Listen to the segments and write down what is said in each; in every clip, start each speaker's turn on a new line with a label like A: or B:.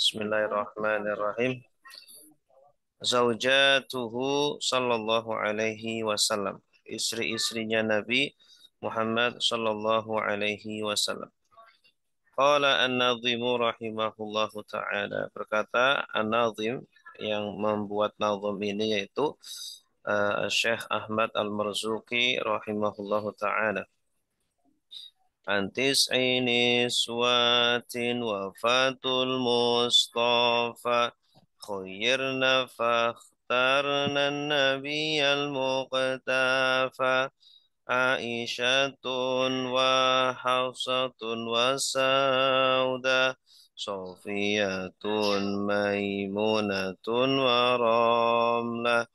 A: Bismillahirrahmanirrahim. Zaujatuhu sallallahu alaihi wasallam. Istri-istrinya Nabi Muhammad sallallahu alaihi wasallam. Qala An-Nadhimu rahimahullahu ta'ala. Berkata An-Nadhim yang membuat nazm ini yaitu Syekh Ahmad Al-Marzuki rahimahullahu ta'ala. Antis'i niswatin wafatul Mustafa khayyirna fakhtarna nabiyal muqtafa Aisyatun wa Hafsatun wa Sauda Sofiyatun Maimunatun wa Ramlah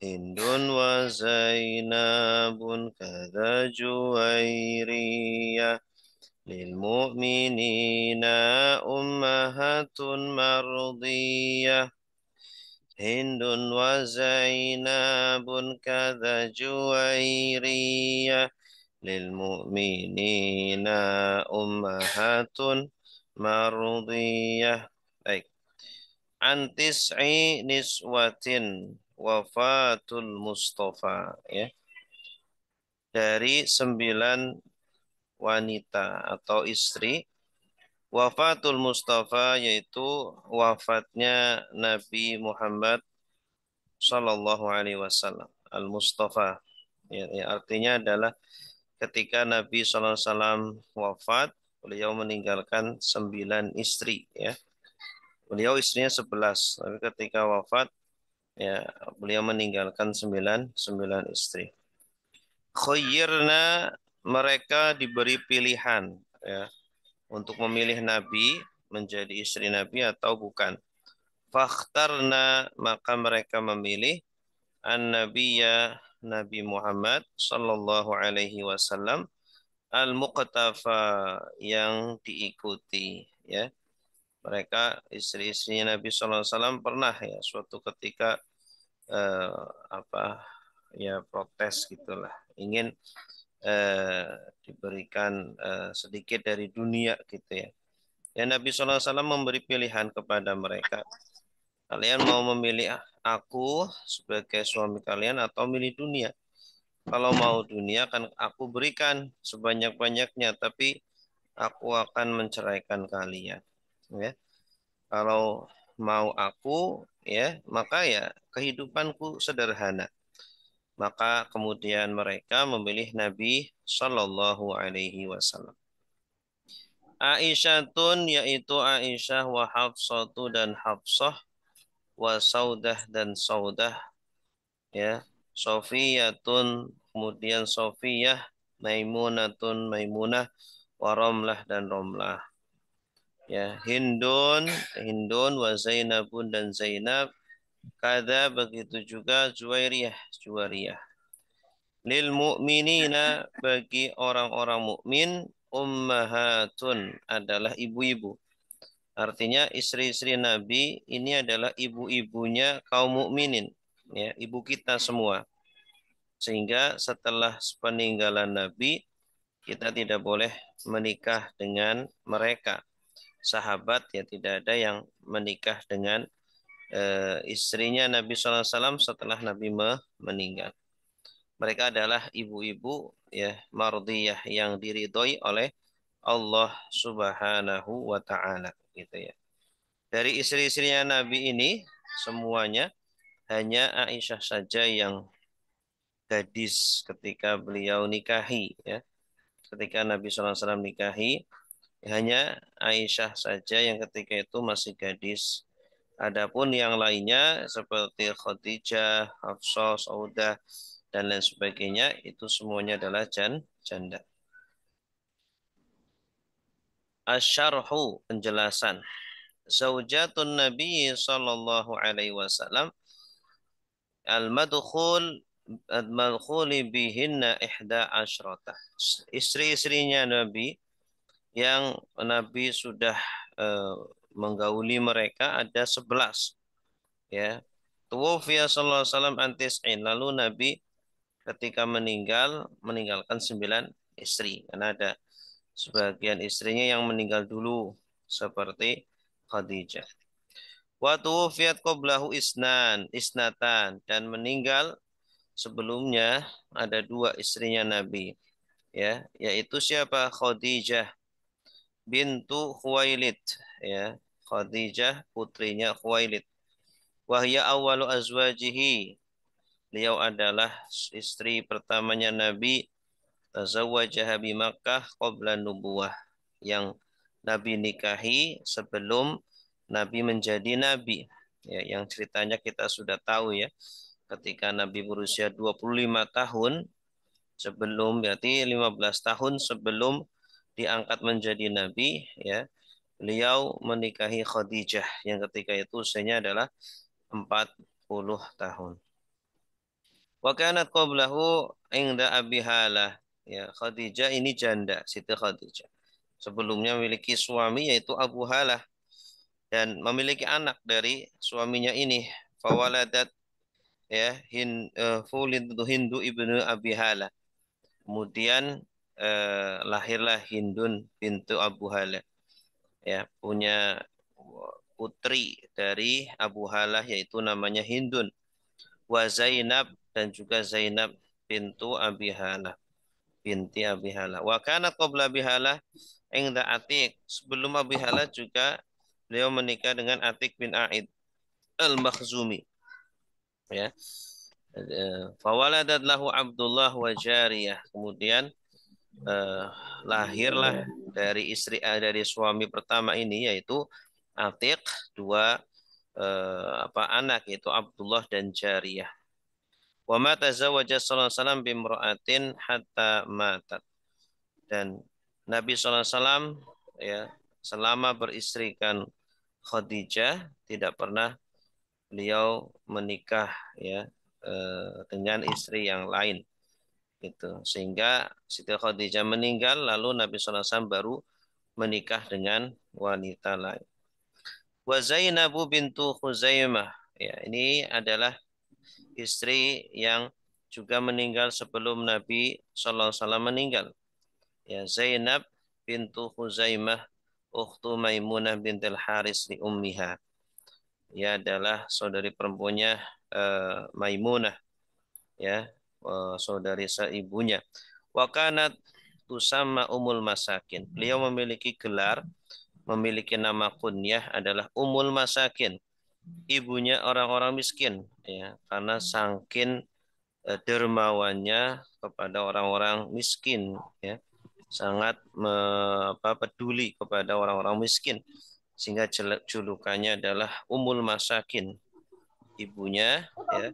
A: Hindun wa Zainabun kada Juwairiyah lil mu'minina ummahatun mardiyah Hindun wa Zainabun kada Juwairiyah lil mu'minina ummahatun mardiyah. Baik. Antis'i niswatin wafatul Mustafa, ya. Dari 9 wanita atau istri wafatul Mustafa, yaitu wafatnya Nabi Muhammad Sallallahu Alaihi Wasallam. Al-Mustafa, ya, artinya adalah ketika Nabi Sallallahu Alaihi Wasallam wafat, beliau meninggalkan 9 istri, ya. Beliau istrinya 11, tapi ketika wafat, ya, beliau meninggalkan 9 istri. Khayyirna, mereka diberi pilihan, ya, untuk memilih Nabi menjadi istri Nabi atau bukan. Fakhtarna, maka mereka memilih an-nabiyya, Nabi Muhammad sallallahu alaihi wasallam, al-muqtafa, yang diikuti, ya. Mereka istri-istrinya Nabi sallallahu alaihi wasallam pernah, ya, suatu ketika eh, apa ya protes gitulah, ingin eh, diberikan sedikit dari dunia gitu, ya. Ya, Nabi sallallahu alaihi wasallam memberi pilihan kepada mereka. Kalian mau memilih aku sebagai suami kalian atau milih dunia? Kalau mau dunia kan aku berikan sebanyak-banyaknya, tapi aku akan menceraikan kalian. Ya. Kalau mau aku, ya, maka ya kehidupanku sederhana. Maka kemudian mereka memilih Nabi Shallallahu Alaihi Wasallam. Aisyatun, yaitu Aisyah, wa Hafsatu, dan Hafsah, wa Saudah, dan Saudah, ya. Sofiyatun, kemudian Sofiyah, Maimunatun, Maimunah, wa Romlah, dan Romlah, ya. Hindun, wa Zainabun, dan Zainab, kada begitu juga Juwairiyah, Juwariyah. Lil mu'minina, bagi orang-orang mukmin, ummahatun, adalah ibu-ibu. Artinya istri-istri Nabi ini adalah ibu-ibunya kaum mukminin, ya, ibu kita semua. Sehingga setelah peninggalan Nabi, kita tidak boleh menikah dengan mereka. Sahabat, ya, tidak ada yang menikah dengan istrinya Nabi SAW setelah Nabi meninggal. Mereka adalah ibu-ibu, ya, mardiyah, yang diridhoi oleh Allah Subhanahu wa taala, gitu, ya. Dari istri-istrinya Nabi ini semuanya hanya Aisyah saja yang gadis ketika beliau nikahi, ya. Ketika Nabi SAW nikahi, hanya Aisyah saja yang ketika itu masih gadis. Adapun yang lainnya seperti Khadijah, Hafsah, Saudah, dan lain sebagainya, itu semuanya adalah janda. Asyarhu, penjelasan. Zaujatun Nabi sallallahu alaihi wasallam al-madkhul al-madkhuli bihinna ihda asyrata. Istri-istrinya Nabi yang Nabi sudah eh, menggauli mereka ada 11, ya. Tuwfiya sallallahu alaihi wasallam antis'in, lalu Nabi ketika meninggalkan 9 istri, karena ada sebagian istrinya yang meninggal dulu seperti Khadijah. Wa tuwfiyat qablahu isnatan dan meninggal sebelumnya ada dua istrinya Nabi, ya, yaitu siapa? Khadijah bintu Khuwailid, ya. Khadijah putrinya Khuwailid. Wahya awwalu azwajihi. Beliau adalah istri pertamanya Nabi. Tazawwajaha bi Makkah qabla nubuwah. Yang Nabi nikahi sebelum Nabi menjadi Nabi. Ya, yang ceritanya kita sudah tahu ya. Ketika Nabi berusia 25 tahun, sebelum berarti 15 tahun sebelum diangkat menjadi Nabi, ya, beliau menikahi Khadijah yang ketika itu usianya adalah 40 tahun. Wa kanat qablahu inda Abi Halah. Ya, Khadijah ini janda, Siti Khadijah. Sebelumnya memiliki suami yaitu Abu Halah dan memiliki anak dari suaminya ini. Fawaladat, ya, Hindu ibnu Abi Halah. Kemudian lahirlah Hindun bintu Abu Halah. Ya, punya putri dari Abu Halah yaitu namanya Hindun. Wa Zainab dan juga Zainab pintu Abi Halah, binti Abi Halah. Wa kanat qabla Abi Halah ingda Atik. Sebelum Abi Halah juga beliau menikah dengan Atik bin Aid al-Makhzumi. Ya. Fawaladat lahu Abdullah wa Jariyah. Kemudian eh, lahirlah dari suami pertama ini yaitu Atik dua anak yaitu Abdullah dan Jariyah. Wa ma tazawwaja sallallahu alaihi wasallam bimra'atin hatta matat. Dan Nabi sallallahu alaihi wasallam, ya, selama beristrikan Khadijah tidak pernah beliau menikah, ya, dengan istri yang lain gitu. Sehingga Siti Khadijah meninggal lalu Nabi sallallahu alaihi wasallam baru menikah dengan wanita lain. Wa Zainabu bintu Khuzaimah. Ya, ini adalah istri yang juga meninggal sebelum Nabi Shallallahu Alaihi Wasallam meninggal. Ya, Zainab bintu Khuzaimah, ukhtu Maimunah bintil Haris li ummiha. Ya, adalah saudari perempuannya Maimunah, ya, saudari seibunya. Wa kanat tusamma Ummul Masakin. Beliau memiliki gelar, memiliki nama kunyah adalah Ummul Masakin, ibunya orang-orang miskin, ya, karena saking dermawannya kepada orang-orang miskin, ya, sangat peduli kepada orang-orang miskin sehingga julukannya adalah Ummul Masakin, ibunya, ya,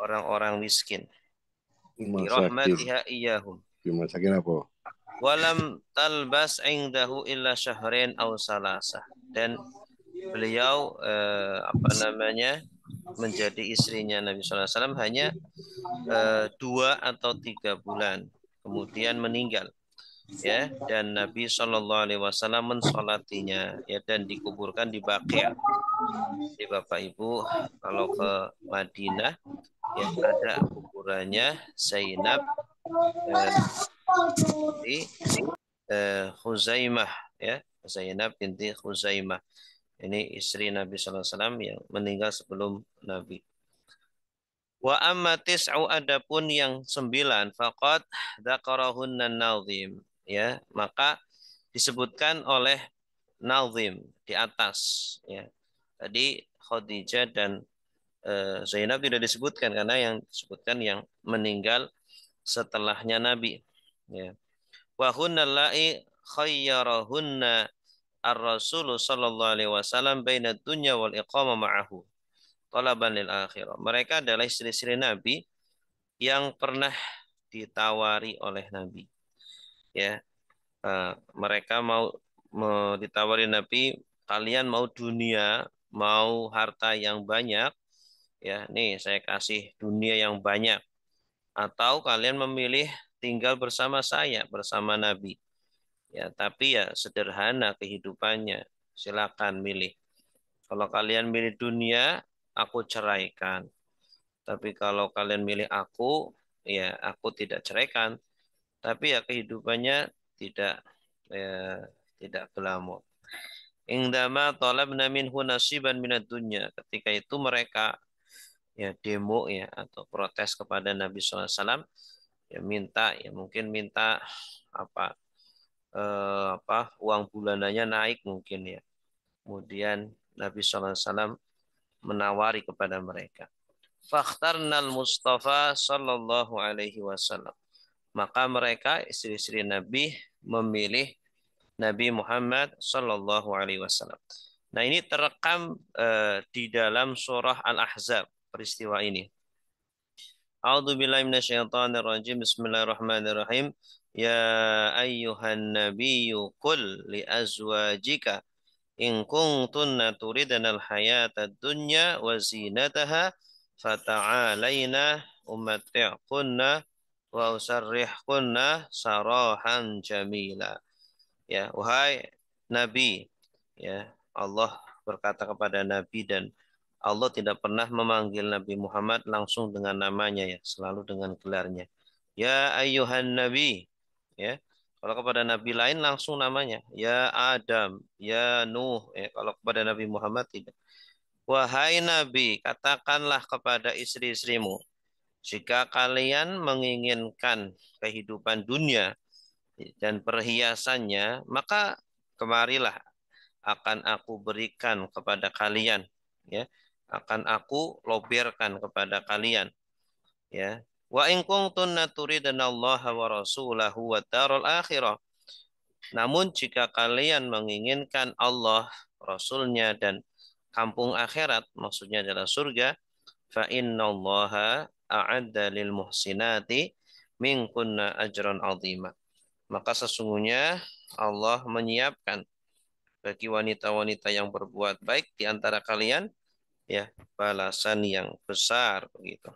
A: orang-orang miskin.
B: Masakin.
A: Dirahmatiha iyahum.
B: Dimasakin apa?
A: Walam talbas indahu illa syahrin aw salasah. Dan beliau menjadi istrinya Nabi SAW hanya 2 atau 3 bulan kemudian meninggal, ya, dan Nabi SAW mensolatinya, ya, dan dikuburkan di Baqi'. Jadi Bapak Ibu kalau ke Madinah, ya, ada kuburannya Zainab binti Khuzaimah, ya, Zainab binti Khuzaimah. Ini istri Nabi SAW yang meninggal sebelum Nabi. Wa amma tis'u, adapun yang 9, faqad dzakarahunna nazim, ya, maka disebutkan oleh nazim di atas, ya. Tadi Khadijah dan Zainab tidak disebutkan karena yang disebutkan yang meninggal setelahnya Nabi, ya. Wa hunnal la'i khayyarahunna ar-rasul sallallahu alaihi wasallam baina dunya wal iqamah ma'ahu talaban lil akhirah. Mereka adalah istri-istri Nabi yang pernah ditawari oleh Nabi. Ya, mereka mau ditawari Nabi, kalian mau dunia, mau harta yang banyak, ya, nih saya kasih dunia yang banyak, atau kalian memilih tinggal bersama saya, bersama Nabi. Ya, tapi ya sederhana kehidupannya. Silakan milih. Kalau kalian milih dunia, aku ceraikan. Tapi kalau kalian milih aku, ya aku tidak ceraikan. Tapi ya kehidupannya tidak, ya, tidak glamor. Indama talabna minhu nasiban minad dunya. Ketika itu mereka ya demo ya atau protes kepada Nabi SAW ya minta ya mungkin minta apa uang bulanannya naik mungkin ya. Kemudian Nabi SAW menawari kepada mereka. Fakhtarnal Mustafa sallallahu alaihi wasallam. Maka mereka istri-istri Nabi memilih Nabi Muhammad sallallahu alaihi wasallam. Nah, ini terekam di dalam surah Al-Ahzab peristiwa ini. A'udzu billahi minasyaitonir rajim. Bismillahirrahmanirrahim. Ya ayyuhan nabiyyu qul li azwajika in kuntunna turidnal hayatad dunya wa zinataha fata'alaina umatti'kunna wa usarrihkunna sarahan jamila. Ya, wahai Nabi, ya Allah berkata kepada Nabi dan Allah tidak pernah memanggil Nabi Muhammad langsung dengan namanya ya, selalu dengan gelarnya. Ya ayyuhan Nabi, ya. Kalau kepada Nabi lain langsung namanya, ya Adam, ya Nuh, ya. Kalau kepada Nabi Muhammad tidak. Wahai Nabi, katakanlah kepada istri-istrimu, jika kalian menginginkan kehidupan dunia dan perhiasannya, maka kemarilah akan aku berikan kepada kalian, ya. Akan aku loberkan kepada kalian, ya. Wa in kuntunna turidnallaha wa rasulahu wa darul akhirah. Namun jika kalian menginginkan Allah, Rasulnya dan kampung akhirat, maksudnya adalah surga, fa innallaha a'adda lil muhsinati minkunna ajran azima. Maka sesungguhnya Allah menyiapkan bagi wanita-wanita yang berbuat baik di antara kalian ya balasan yang besar begitu.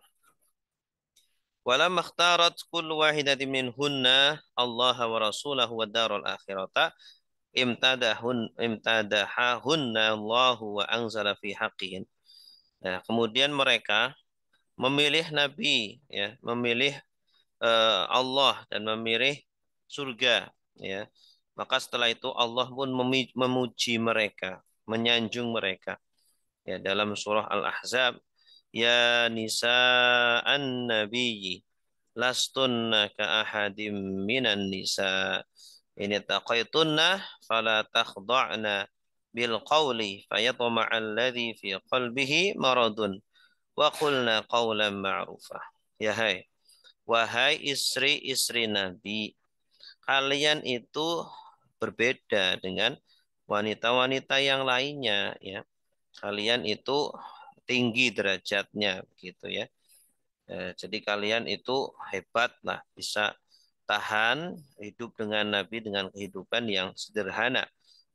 A: Walamma ikhtarat kullu wahidatin minhunna Allah wa rasulahu wa darul akhirata imtadahahunna Allah wa anzala fi haqqihin. Nah, kemudian mereka memilih nabi ya, memilih Allah dan memilih surga ya. Maka setelah itu Allah pun memuji mereka, menyanjung mereka. Ya, dalam surah Al-Ahzab, ya nisa'an nabiyyi lastunna ka ahadim minan nisa. Ini taqaitunna fala takhda'na bil qawli fayatma'a alladhi fi qalbihi maradun wa qulna qawlan ma'rufah. Ya hai, wahai istri-istri Nabi, kalian itu berbeda dengan wanita-wanita yang lainnya ya. Kalian itu tinggi derajatnya begitu ya. Jadi kalian itu hebat lah bisa tahan hidup dengan Nabi dengan kehidupan yang sederhana.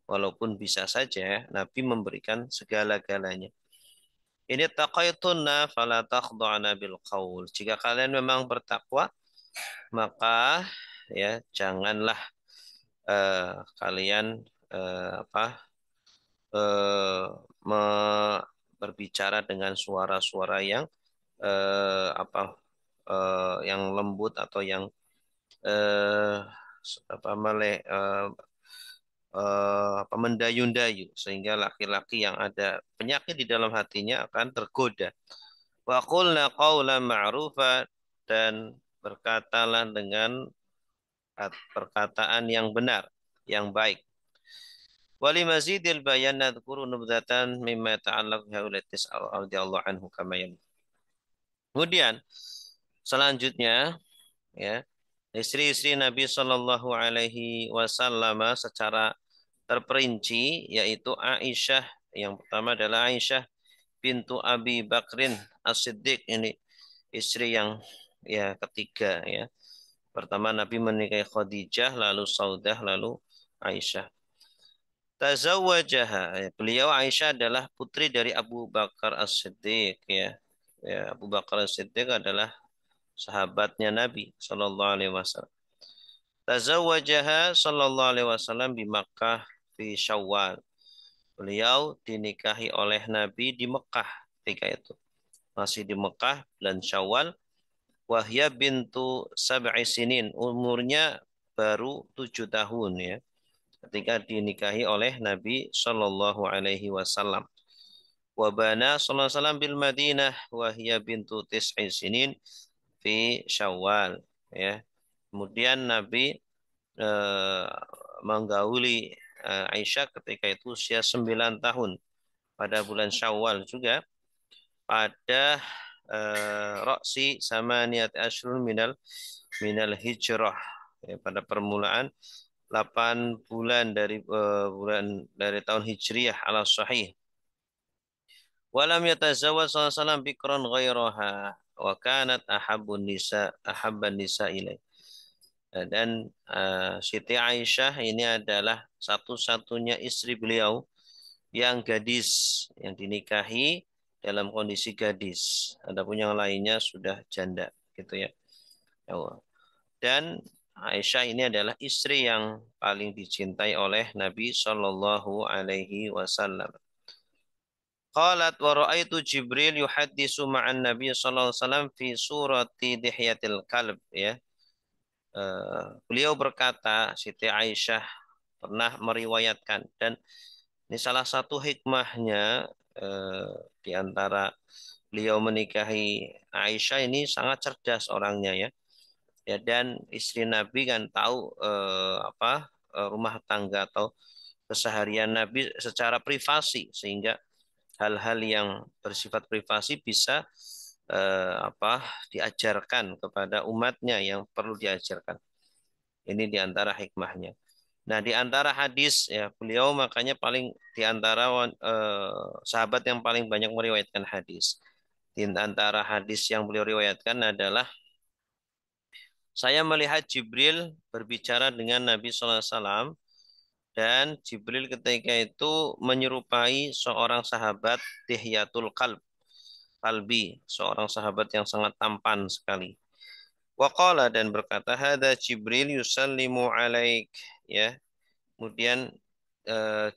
A: Walaupun bisa saja Nabi memberikan segala-galanya. Ini taqaytunna fala takhda'na bil qaul. Jika kalian memang bertakwa, maka ya janganlah kalian eh, berbicara dengan suara-suara yang eh, apa yang lembut atau yang eh, mendayu-dayu sehingga laki-laki yang ada penyakit di dalam hatinya akan tergoda. Wa qulna qawlan ma'rufa dan berkatalah dengan perkataan yang benar, yang baik. Wali mazidil bayan nadhkuru nubdatan mimma ta'allaq haula tis'al radhiyallahu anhu kama yan. Kemudian selanjutnya ya istri-istri Nabi Shallallahu alaihi wasallam secara terperinci yaitu Aisyah, yang pertama adalah Aisyah bintu Abi Bakrin As-Siddiq, ini istri yang ya ketiga ya. Pertama Nabi menikahi Khadijah, lalu Saudah, lalu Aisyah. Tazawwajaha. Beliau Aisyah adalah putri dari Abu Bakar As-Siddiq ya. Ya, Abu Bakar As-Siddiq adalah sahabatnya Nabi sallallahu alaihi wasallam. Tazawwajaha sallallahu alaihi wasallam di Makkah fi Syawal. Beliau dinikahi oleh Nabi di Mekah ketika itu. Masih di Mekah bulan Syawal. Wahya bintu sab'i sinin, umurnya baru 7 tahun ya. ketika dinikahi oleh Nabi Shallallahu Alaihi Wasallam. Wabana Sallallahu Alaihi Wasallam bil Madinah wahia bintu tis'i sinin fi Syawal. Ya, kemudian Nabi eh, menggauli Aisyah ketika itu usia 9 tahun pada bulan Syawal juga pada Roksi sama niat ashrun minal hijrah, ya, pada permulaan 8 bulan dari tahun Hijriyah ala sahih. Walam yatazawwaj sallallahu alaihi wasallam bikran ghairaha wa kanat ahabban nisa ilaih. Dan Siti Aisyah ini adalah satu-satunya istri beliau yang gadis, yang dinikahi dalam kondisi gadis. Adapun yang lainnya sudah janda, gitu ya. Dan Aisyah ini adalah istri yang paling dicintai oleh Nabi Shallallahu Alaihi Wasallam. Qalat wa ra'aitu Jibril yuhaddisu ma'an Nabi sallallahu alaihi wasallam fi surati Dihyatil Kalb, ya. Beliau berkata, Siti Aisyah pernah meriwayatkan, dan ini salah satu hikmahnya di antara beliau menikahi Aisyah, ini sangat cerdas orangnya, ya. Ya, dan istri Nabi kan tahu rumah tangga atau keseharian Nabi secara privasi, sehingga hal-hal yang bersifat privasi bisa diajarkan kepada umatnya yang perlu diajarkan. Ini di antara hikmahnya. Nah, di antara hadis, ya, beliau makanya paling di antara sahabat yang paling banyak meriwayatkan hadis. Di antara hadis yang beliau riwayatkan adalah, saya melihat Jibril berbicara dengan Nabi sallallahu alaihi wasallam, dan Jibril ketika itu menyerupai seorang sahabat Dihyatul Kalbi, seorang sahabat yang sangat tampan sekali. Waqala, dan berkata, hada Jibril yusallimu alaik, ya. Kemudian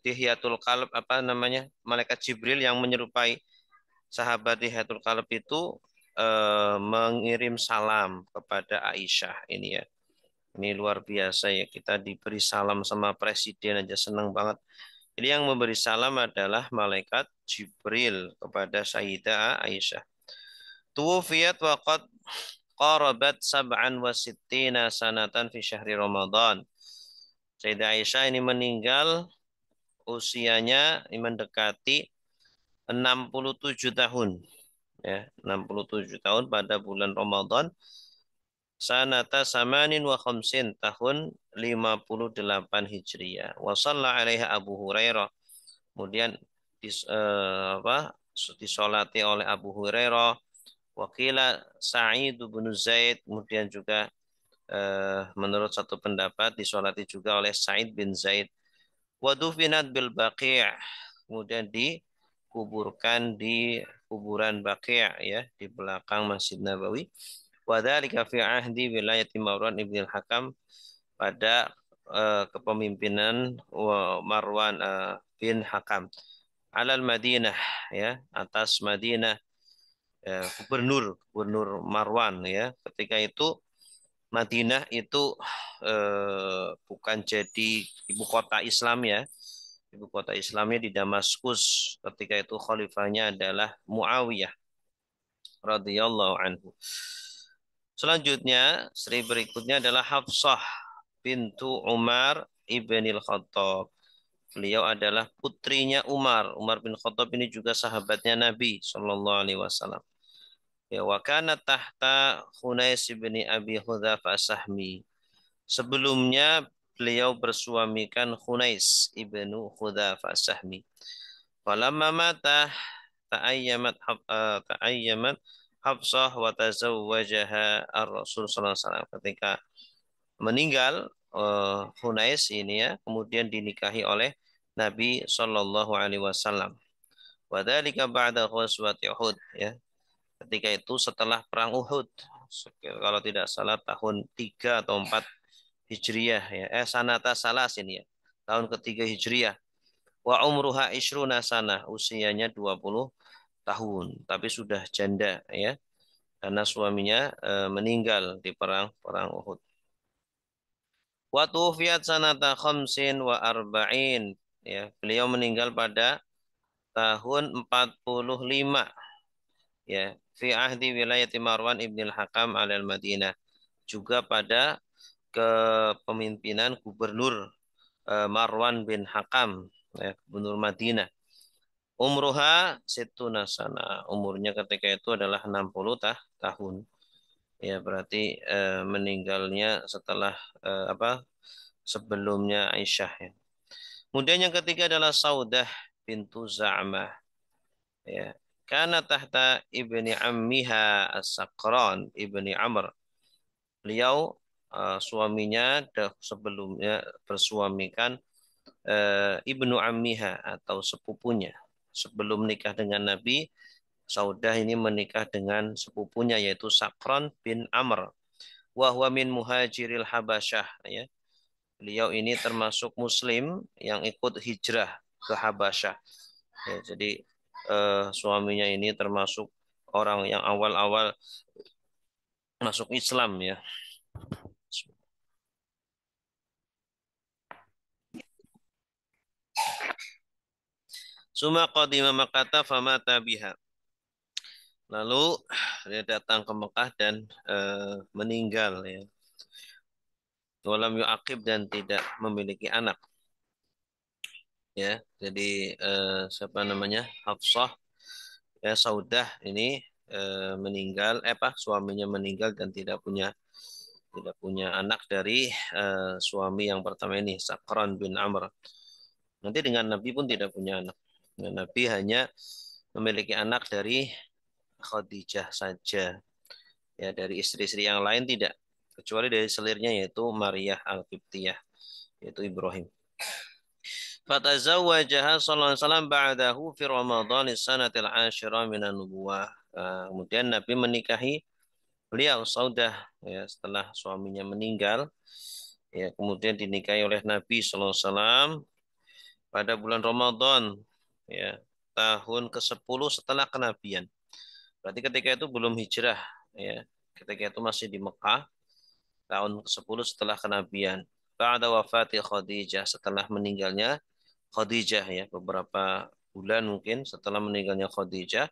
A: Dihyatul Kalb, apa namanya, malaikat Jibril yang menyerupai sahabat Dihyatul Kalb itu mengirim salam kepada Aisyah, ini ya. Ini luar biasa, ya, kita diberi salam sama presiden aja senang banget. Ini yang memberi salam adalah malaikat Jibril kepada Sayyidah Aisyah. Tuwufiyat waqad qarabat sab'an wa sittina sanatan fi syahri Ramadan. Sayyidah Aisyah ini meninggal usianya mendekati 67 tahun, ya, 67 tahun pada bulan Ramadan sanata samanin wa khamsin, tahun 58 Hijriah. Wa shalla alaiha Abu Hurairah. Kemudian disolati oleh Abu Hurairah. Wakila Sa'id bin Zaid. Kemudian juga menurut satu pendapat disolati juga oleh Sa'id bin Zaid. Wa dufinat bil Baqi'. Kemudian dikuburkan di kuburan Baqi', ya, di belakang Masjid Nabawi. Wadzalika fi ahdi wilayati Marwan ibn al-Hakam, pada kepemimpinan Marwan bin Hakam. Alal Madinah, ya, atas Madinah, ya, gubernur Marwan, ya. Ketika itu Madinah itu bukan jadi ibu kota Islam, ya. Ibu kota Islamnya di Damaskus. Ketika itu khalifahnya adalah Muawiyah radhiyallahu anhu. Selanjutnya, istri berikutnya adalah Hafsah bintu Umar ibnil Khattab. Beliau adalah putrinya Umar. Umar bin Khattab ini juga sahabatnya Nabi Shallallahu Alaihi Wasallam. Ya, wa kana tahta Khunais bin Abi Hudzafah Sahmi. Sebelumnya beliau bersuamikan Khunais ibnu Hudzafah Sahmi. Falamma mata ta'ayyamat Hafsah wa tazawwajaha ar-Rasul sallallahu alaihi wasallam. Ketika meninggal Hunais ini, ya, kemudian dinikahi oleh Nabi sallallahu alaihi wasallam. Wa dzalika ba'da ghazwati Uhud, ya. Ketika itu setelah perang Uhud. Kalau tidak salah tahun 3 atau 4 Hijriah, ya. Sanata salas ini, ya. Tahun ketiga Hijriah. Wa umruha ishruna sanah, usianya 20 tahun, tapi sudah janda, ya, karena suaminya meninggal di perang Uhud. Wa tuwfiyat sanata khamsin wa arba'in. Ya, beliau meninggal pada tahun 45 ya, fi ahdi wilayati Marwan ibn al-Hakam al-Madinah. Juga pada kepemimpinan gubernur Marwan bin Hakam, ya, gubernur Madinah. Umruha situna sana. Umurnya ketika itu adalah 60 tahun. Ya, berarti meninggalnya setelah apa? Sebelumnya Aisyah ya. Kemudian yang ketiga adalah Saudah bintu Za'mah ya. Karena tahta ibni ammiha As-Sakran ibni Amr. Beliau suaminya sebelumnya bersuamikan ibnu ammiha atau sepupunya. Sebelum menikah dengan Nabi, Saudah ini menikah dengan sepupunya yaitu Sakran bin Amr. Wahwa min muhajiril Habasyah ya. Beliau ini termasuk muslim yang ikut hijrah ke Habasyah. Ya, jadi suaminya ini termasuk orang yang awal-awal masuk Islam ya. Suma qadima Makkah famata biha. Lalu dia datang ke Mekah dan meninggal ya. Walam yu'aqib dan tidak memiliki anak. Ya, jadi siapa namanya? Hafsah ya Saudah ini meninggal suaminya meninggal dan tidak punya anak dari suami yang pertama ini Sakran bin Amr. Nanti dengan Nabi pun tidak punya anak. Dan Nabi hanya memiliki anak dari Khadijah saja. Ya, dari istri-istri yang lain tidak, kecuali dari selirnya yaitu Maria Al-Qibtiyah, yaitu Ibrahim. Fatazawwajaha sallallahu alaihi wasallam ba'dahu fi Ramadan sanatil 'ashira minan nubuwah. Kemudian Nabi menikahi beliau Saudah ya setelah suaminya meninggal. Ya, kemudian dinikahi oleh Nabi sallallahu alaihi wasallam pada bulan Ramadan ya, tahun ke-10 setelah kenabian. Berarti ketika itu belum hijrah ya. Ketika itu masih di Mekah tahun ke-10 setelah kenabian. Ba'da wafati Khadijah setelah meninggalnya Khadijah ya, beberapa bulan mungkin setelah meninggalnya Khadijah,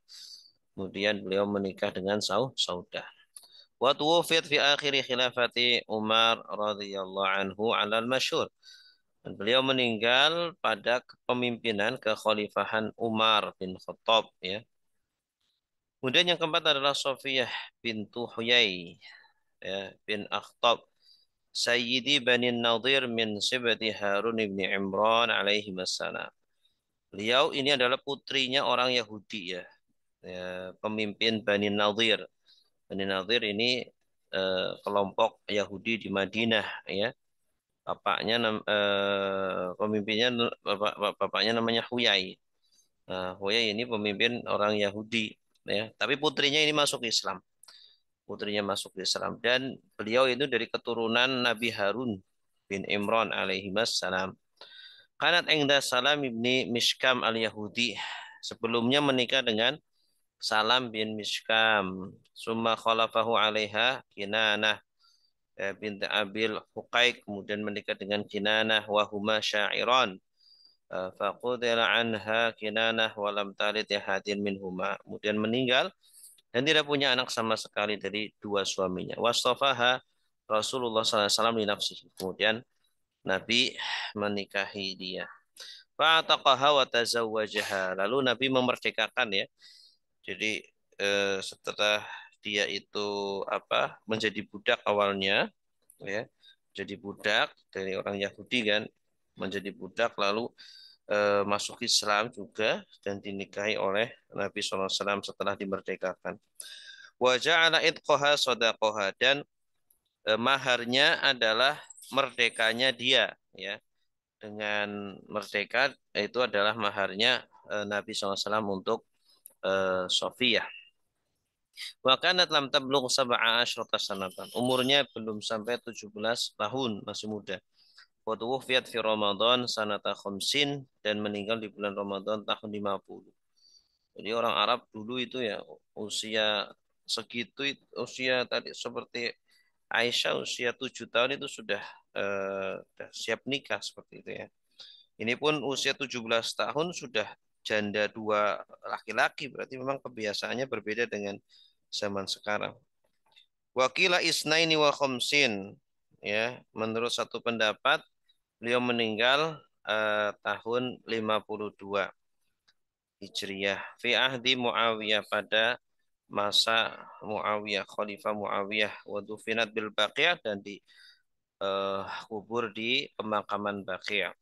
A: kemudian beliau menikah dengan Saudah. Wa tuwfiyat fi akhir khilafati Umar radhiyallahu anhu 'ala al-masyhur. Dan beliau meninggal pada kepemimpinan kekhalifahan Umar bin Khattab ya. Kemudian yang keempat adalah Sofiyah bintu Huyai ya, bin Akhtab Sayyidi Bani Nadir min sibati Harun ibn Imran alaihi wassalam. Beliau ini adalah putrinya orang Yahudi ya, ya pemimpin Bani Nadir. Bani Nadir ini kelompok Yahudi di Madinah ya. Pemimpinnya bapaknya namanya Huyai. Nah, Huyai ini pemimpin orang Yahudi ya, tapi putrinya ini masuk Islam. Putrinya masuk Islam dan beliau itu dari keturunan Nabi Harun bin Imran alaihi wassalam. Kanat engda Salam ibni Mishkam al-Yahudi. Sebelumnya menikah dengan Salam bin Mishkam. Summa khalafahu alaiha Kinanah binti Abil Huqaiq. Kemudian menikah dengan Kinanah wahuma syairan. Faqudila anha Kinanah walam talid yahadin minhuma. Kemudian meninggal dan tidak punya anak sama sekali dari dua suaminya. Wastafaha Rasulullah SAW li nafsihi. Kemudian Nabi menikahi dia. Fa'ataqaha wa tazawwajaha. Lalu Nabi memerdekakan ya. Jadi setelah dia itu menjadi budak awalnya ya. Jadi budak dari orang Yahudi kan, menjadi budak lalu masuk Islam juga dan dinikahi oleh Nabi SAW setelah dimerdekakan. Wa ja'ala idqaha shadaqaha dan maharnya adalah merdekanya dia ya. Dengan merdeka itu adalah maharnya Nabi SAW untuk Sofiyah. Wa kanat lam tablugh sab'a asyrata sanatan. Umurnya belum sampai 17 tahun, masih muda. Wa tuwfiyat fi Ramadan sanata khamsin dan meninggal di bulan Ramadan tahun 50. Jadi orang Arab dulu itu ya usia segitu, usia tadi seperti Aisyah usia 7 tahun itu sudah siap nikah seperti itu ya. Ini pun usia 17 tahun sudah janda dua laki-laki, berarti memang kebiasaannya berbeda dengan zaman sekarang. Wakila isnaini wa khamsin, ya, menurut satu pendapat beliau meninggal tahun 52 Hijriah fi ahdi Muawiyah, pada masa Muawiyah, Khalifah Muawiyah, wa dufinat bil Baqiyah, dan di kubur di pemakaman Baqiyah.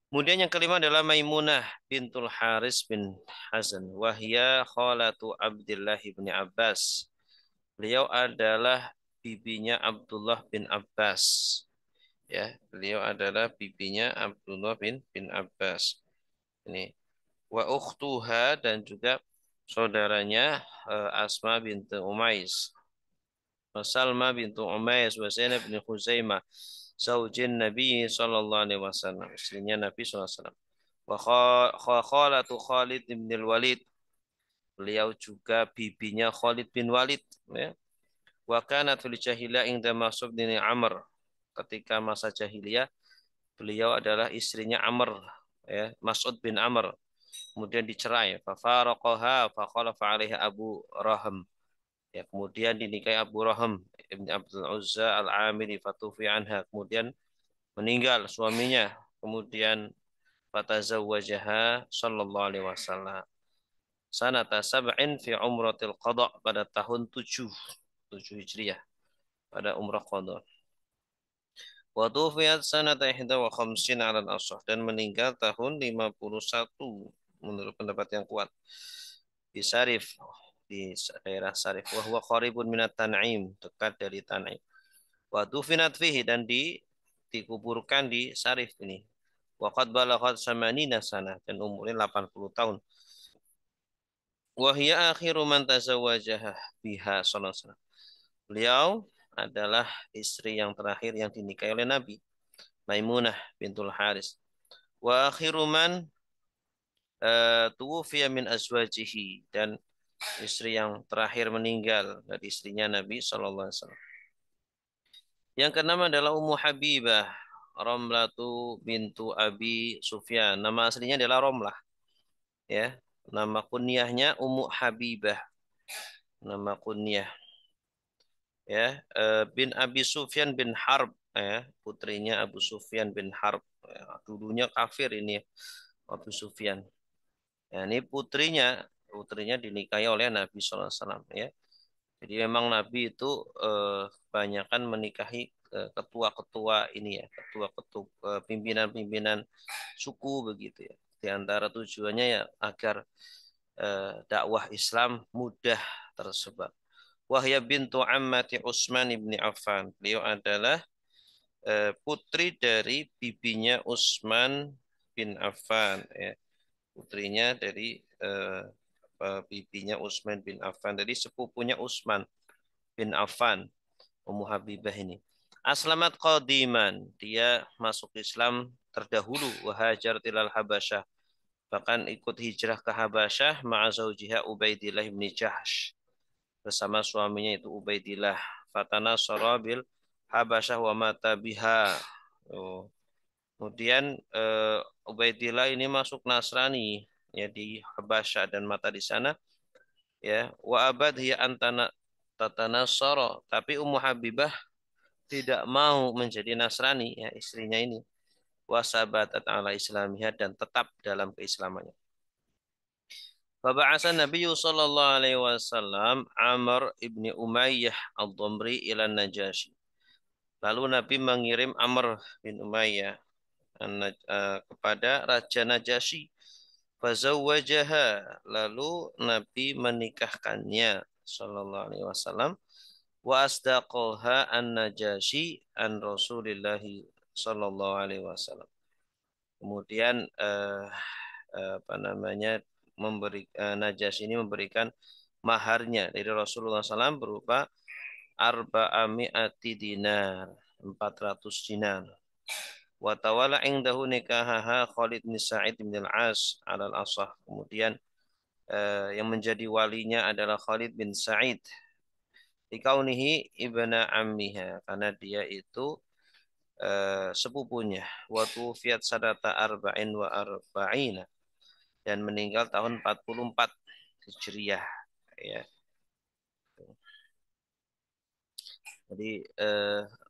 A: Kemudian yang kelima adalah Maimunah bintul Haris bin Hazan, wahia khalatu Abdullah bin Abbas. Beliau adalah bibinya Abdullah bin Abbas. Ya, beliau adalah bibinya Abdullah bin Abbas. Ini wa ukhtuha, dan juga saudaranya Asma bintu Umais. Salma bintu Umais wa Zainab bin Khuzaimah zaujin Nabi sallallahu alaihi wasallam, istrinya Nabi sallallahu alaihi wasallam. Wa khalatu Khalid bin Walid, beliau juga bibinya Khalid bin Walid, ya. Wa kanat fil jahiliyah inda Mas'ud bin Amr, ketika masa jahiliyah beliau adalah istrinya Amr, ya, Mas'ud bin Amr. Kemudian dicerai, fa faraqaha fa khalafa 'alaiha Abu Raham. Ya, kemudian dinikahi Abu Raham Ibn Abdul Uzza Al-Amiri fatufi anha, kemudian meninggal suaminya, kemudian fatazawwajaha sallallahu alaihi wasallam sanata sab'in fi umratil qada, pada tahun 7 Hijriah, pada umrah qada. Wa tufiyat sanata 51 ala al-ashah, dan meninggal tahun 51 menurut pendapat yang kuat di Sarif, di daerah Sarif. Wa huwa qaribun minat Tan'im, dekat dari Tan'im. Wa dufinat fihi, dan dikuburkan di Sarif ini. Wa qad balaghat samanina sana, dan umurnya 80 tahun. Wa hiya akhiru man tazawwajaha biha sallallahu alaihi wasallam. Beliau adalah istri yang terakhir yang dinikahi oleh Nabi, Maimunah bintul Haris. Wa akhiru man tuwfiya min azwajihi, dan istri yang terakhir meninggal dari istrinya Nabi sallallahu alaihi wasallam. Yang keenam adalah Ummu Habibah Romlatu bintu Abi Sufyan. Nama aslinya adalah Romlah, ya. Nama kunyahnya Ummu Habibah. Nama kunyah, ya, bin Abi Sufyan bin Harb, ya, putrinya Abu Sufyan bin Harb. Ya, dulunya kafir ini Abu Sufyan. Ya, ini putrinya dinikahi oleh Nabi SAW, ya. Jadi memang Nabi itu kebanyakan menikahi ketua-ketua ini, ya, ketua-ketua pimpinan-pimpinan suku begitu, ya. Di antara tujuannya ya agar dakwah Islam mudah tersebar. Wahya bintu ammati Utsman bin Affan. Beliau adalah putri dari bibinya Utsman bin Affan, ya. Putrinya dari bibinya Utsman bin Affan. Jadi sepupunya Utsman bin Affan, Ummu Habibah ini. Aslamat qadiman, dia masuk Islam terdahulu, wahajar tilal Habasyah, bahkan ikut hijrah ke Habasyah ma'a zaujiha Ubaidillah bin Jahsh, bersama suaminya itu Ubaidillah. Fatana sarabil Habasyah wa mata biha. Oh. Kemudian Ubaidillah ini masuk Nasrani, ya, di Habasyah dan mata di sana, ya. Wa abad hiya antana tatanasara, tapi Ummu Habibah tidak mau menjadi Nasrani, ya, istrinya ini. Wa sabatat ala islamiyah, dan tetap dalam keislamannya. Faba'asa Nabi sallallahu alaihi wasallam Amr ibni Umayyah al-Dhamri ila Najasyi. Lalu Nabi mengirim Amr bin Umayyah kepada Raja Najasyi. Fazawwajaha, lalu Nabi menikahkannya sallallahu alaihi wasallam. Wa asdaqaha an-Najasyi an Rasulillah sallallahu alaihi wasallam. Kemudian apa namanya, Najasyi ini memberikan maharnya dari Rasulullah SAW berupa arba'ami'ati dinar, 400 dinar. Wa tawala indahu nikahaha Khalid bin Sa'id bin Al-As alal asah. Kemudian yang menjadi walinya adalah Khalid bin Sa'id Likaunihi ibna ammiha, karena dia itu sepupunya. Wa tuwfiyat sanata arba'in wa arba'ina, dan meninggal tahun 44 Hijriah, ya. Jadi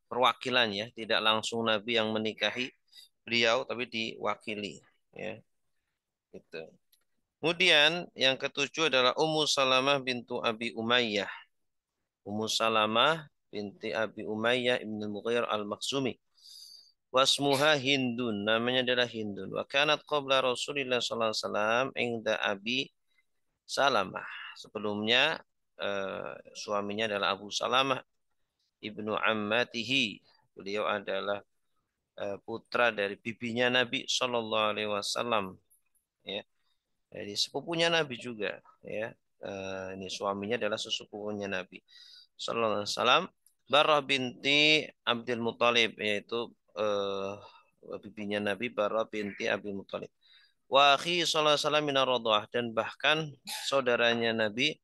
A: perwakilan, ya, tidak langsung Nabi yang menikahi beliau tapi diwakili, ya, gitu. Kemudian yang ketujuh adalah Ummu Salamah bintu Abi Umayyah. Ummu Salamah binti Abi Umayyah ibn Mughir al-Makhzumi. Wasmuha Hindun, namanya adalah Hindun. Wa kanat qabla Rasulillah sallallahu alaihi wasallam inda Abi Salamah. Sebelumnya suaminya adalah Abu Salamah ibnu Ammatihi. Beliau adalah putra dari bibinya Nabi Shallallahu Alaihi Wasallam, ya. Jadi sepupunya Nabi juga, ya. Ini suaminya adalah sesepupunya Nabi Shallallahu Alaihi Wasallam. Barrah binti Abdul Muthalib, yaitu bibinya Nabi Barrah binti Abdul Muthalib. Wa akhi sallallahu alaihi wasallam minar radhah, dan bahkan saudaranya Nabi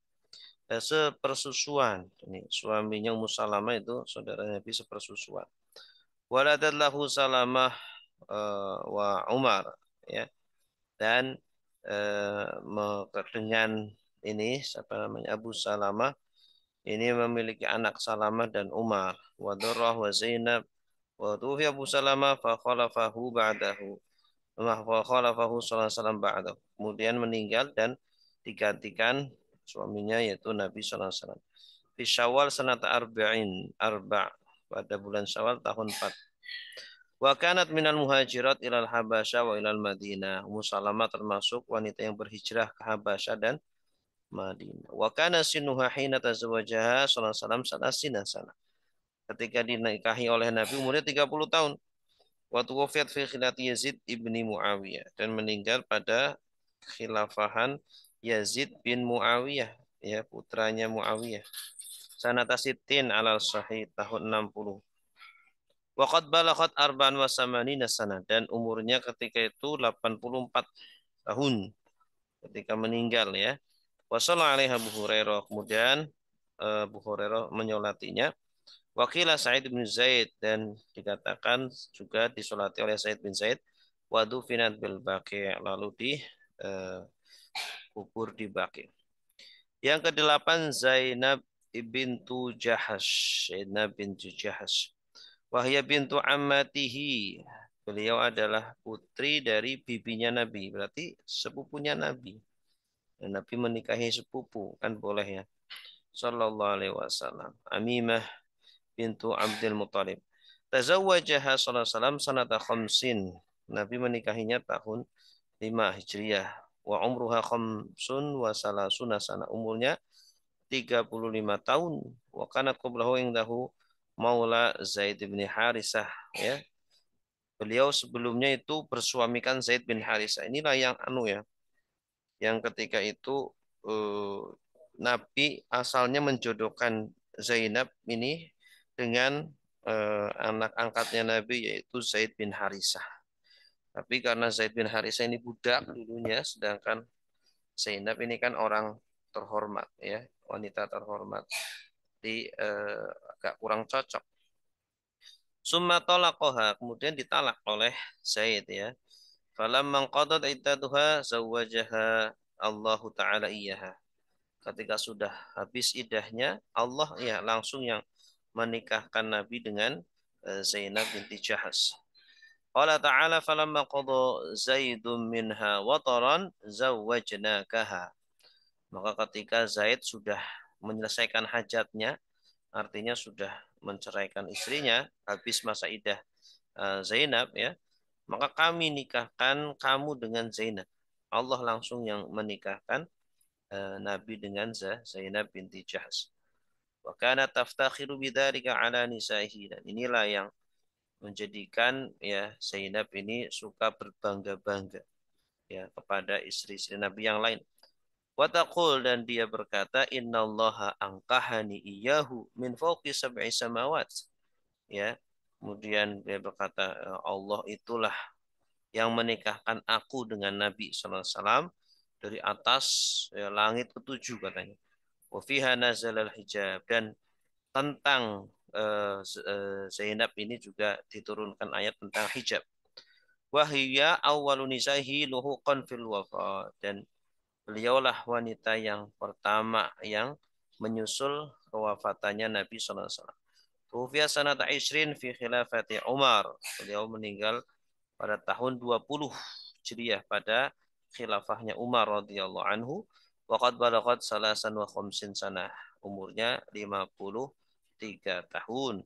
A: sepersusuan. Ini suaminya Ummu Salamah itu saudara Nabi sepersusuan. Waladat lahu Salamah wa Umar, ya. Dan dengan ini siapa namanya, Abu Salamah ini memiliki anak Salamah dan Umar. Wa Durrah wa Zainab wa tufi Abu Salamah fa khalafahu ba'dahu. Fa khalafahu sallallahu alaihi wasallam ba'dahu. Kemudian meninggal dan digantikan suaminya yaitu Nabi sallallahu alaihi wasallam. Fi Syawal sanata arba'in pada bulan Syawal tahun 4. Wa kanat minal muhajirat ilal Habasyah wa ilal Madinah. Ummu Salamah termasuk wanita yang berhijrah ke Habasyah dan Madinah. Wa kana sinuha hina tazawwajaha sallallahu alaihi wasallam salasina sana. Ketika dinikahi oleh Nabi umurnya 30 tahun. Wa tuwafiyat fi khilafati Yazid ibni Muawiyah, dan meninggal pada khilafahan Yazid bin Muawiyah, ya, putranya Muawiyah. Sanata sittin alal sahih, tahun 60. Waqad balaghat arba'an wa samanina sana, dan umurnya ketika itu 84 tahun ketika meninggal, ya. Wa sallallahu alaihi Abu Hurairah, kemudian Abu Hurairah menyolatinya. Wakilah Sa'id bin Zaid, dan dikatakan juga disolati oleh Sa'id bin Zaid. Wadu finat bil Baqi', lalu di kubur di Baqi'. Yang kedelapan Zainab bintu Jahash, Zainab bintu Jahash. Wahya bintu ammatihi. Beliau adalah putri dari bibinya Nabi, berarti sepupunya Nabi. Dan Nabi menikahi sepupu, kan boleh, ya. Sallallahu alaihi wasallam. Amimah bintu Abdul Muthalib. Tazawwajaha sallallahu alaihi wasallam sanata khamsin. Nabi menikahinya tahun 5 Hijriah. Wa umruha khamsun wa salasuna sana. Umurnya 35 tahun. Wa kanat qablahu indahu Maula Zaid bin Harisah, ya. Beliau sebelumnya itu bersuamikan Zaid bin Harisah. Inilah yang ya. Yang ketika itu Nabi asalnya menjodohkan Zainab ini dengan anak angkatnya Nabi, yaitu Zaid bin Harisah. Tapi karena Zaid bin Harisah ini budak dulunya, sedangkan Zainab ini kan orang terhormat, ya, wanita terhormat. Jadi agak kurang cocok. Summa talaqaha, kemudian ditalak oleh Zaid, ya. Falamma qadat iddatuha zawwajaha Allahu taala iyyaha. Ketika sudah habis idahnya, Allah, ya, langsung yang menikahkan Nabi dengan Zainab binti Jahas. Qala ta'ala falamma qada Zaidun minha wataran zawwajnakaha. Maka ketika Zaid sudah menyelesaikan hajatnya, artinya sudah menceraikan istrinya, habis masa idah Zainab, ya, maka kami nikahkan kamu dengan Zainab. Allah langsung yang menikahkan Nabi dengan Zainab binti Jahsh. Wa kana taftakhiru bidzalika ala nisaihi, dan inilah yang menjadikan, ya, Zainab ini suka berbangga-bangga, ya, kepada istri-istri Nabi yang lain. Wa taqul, dan dia berkata, innallaha angkahani iyyahu min fawqi sab'i samawat, ya. Kemudian dia berkata, Allah itulah yang menikahkan aku dengan Nabi sallallahu alaihi wasallam dari atas, ya, langit ketujuh, katanya. Wa fiha nazalal hijab, dan tentang Zainab ini juga diturunkan ayat tentang hijab. Wahiyya awwalu nisahi luhuqan fil wafa, dan beliaulah wanita yang pertama yang menyusul kewafatannya Nabi sallallahu alaihi wasallam. Tufiya sanata isrin fi khilafati Umar. Beliau meninggal pada tahun 20 Hijriah pada khilafahnya Umar radhiyallahu anhu. Waqad balaghat salasan wa khamsin sanah. Umurnya 53 tahun.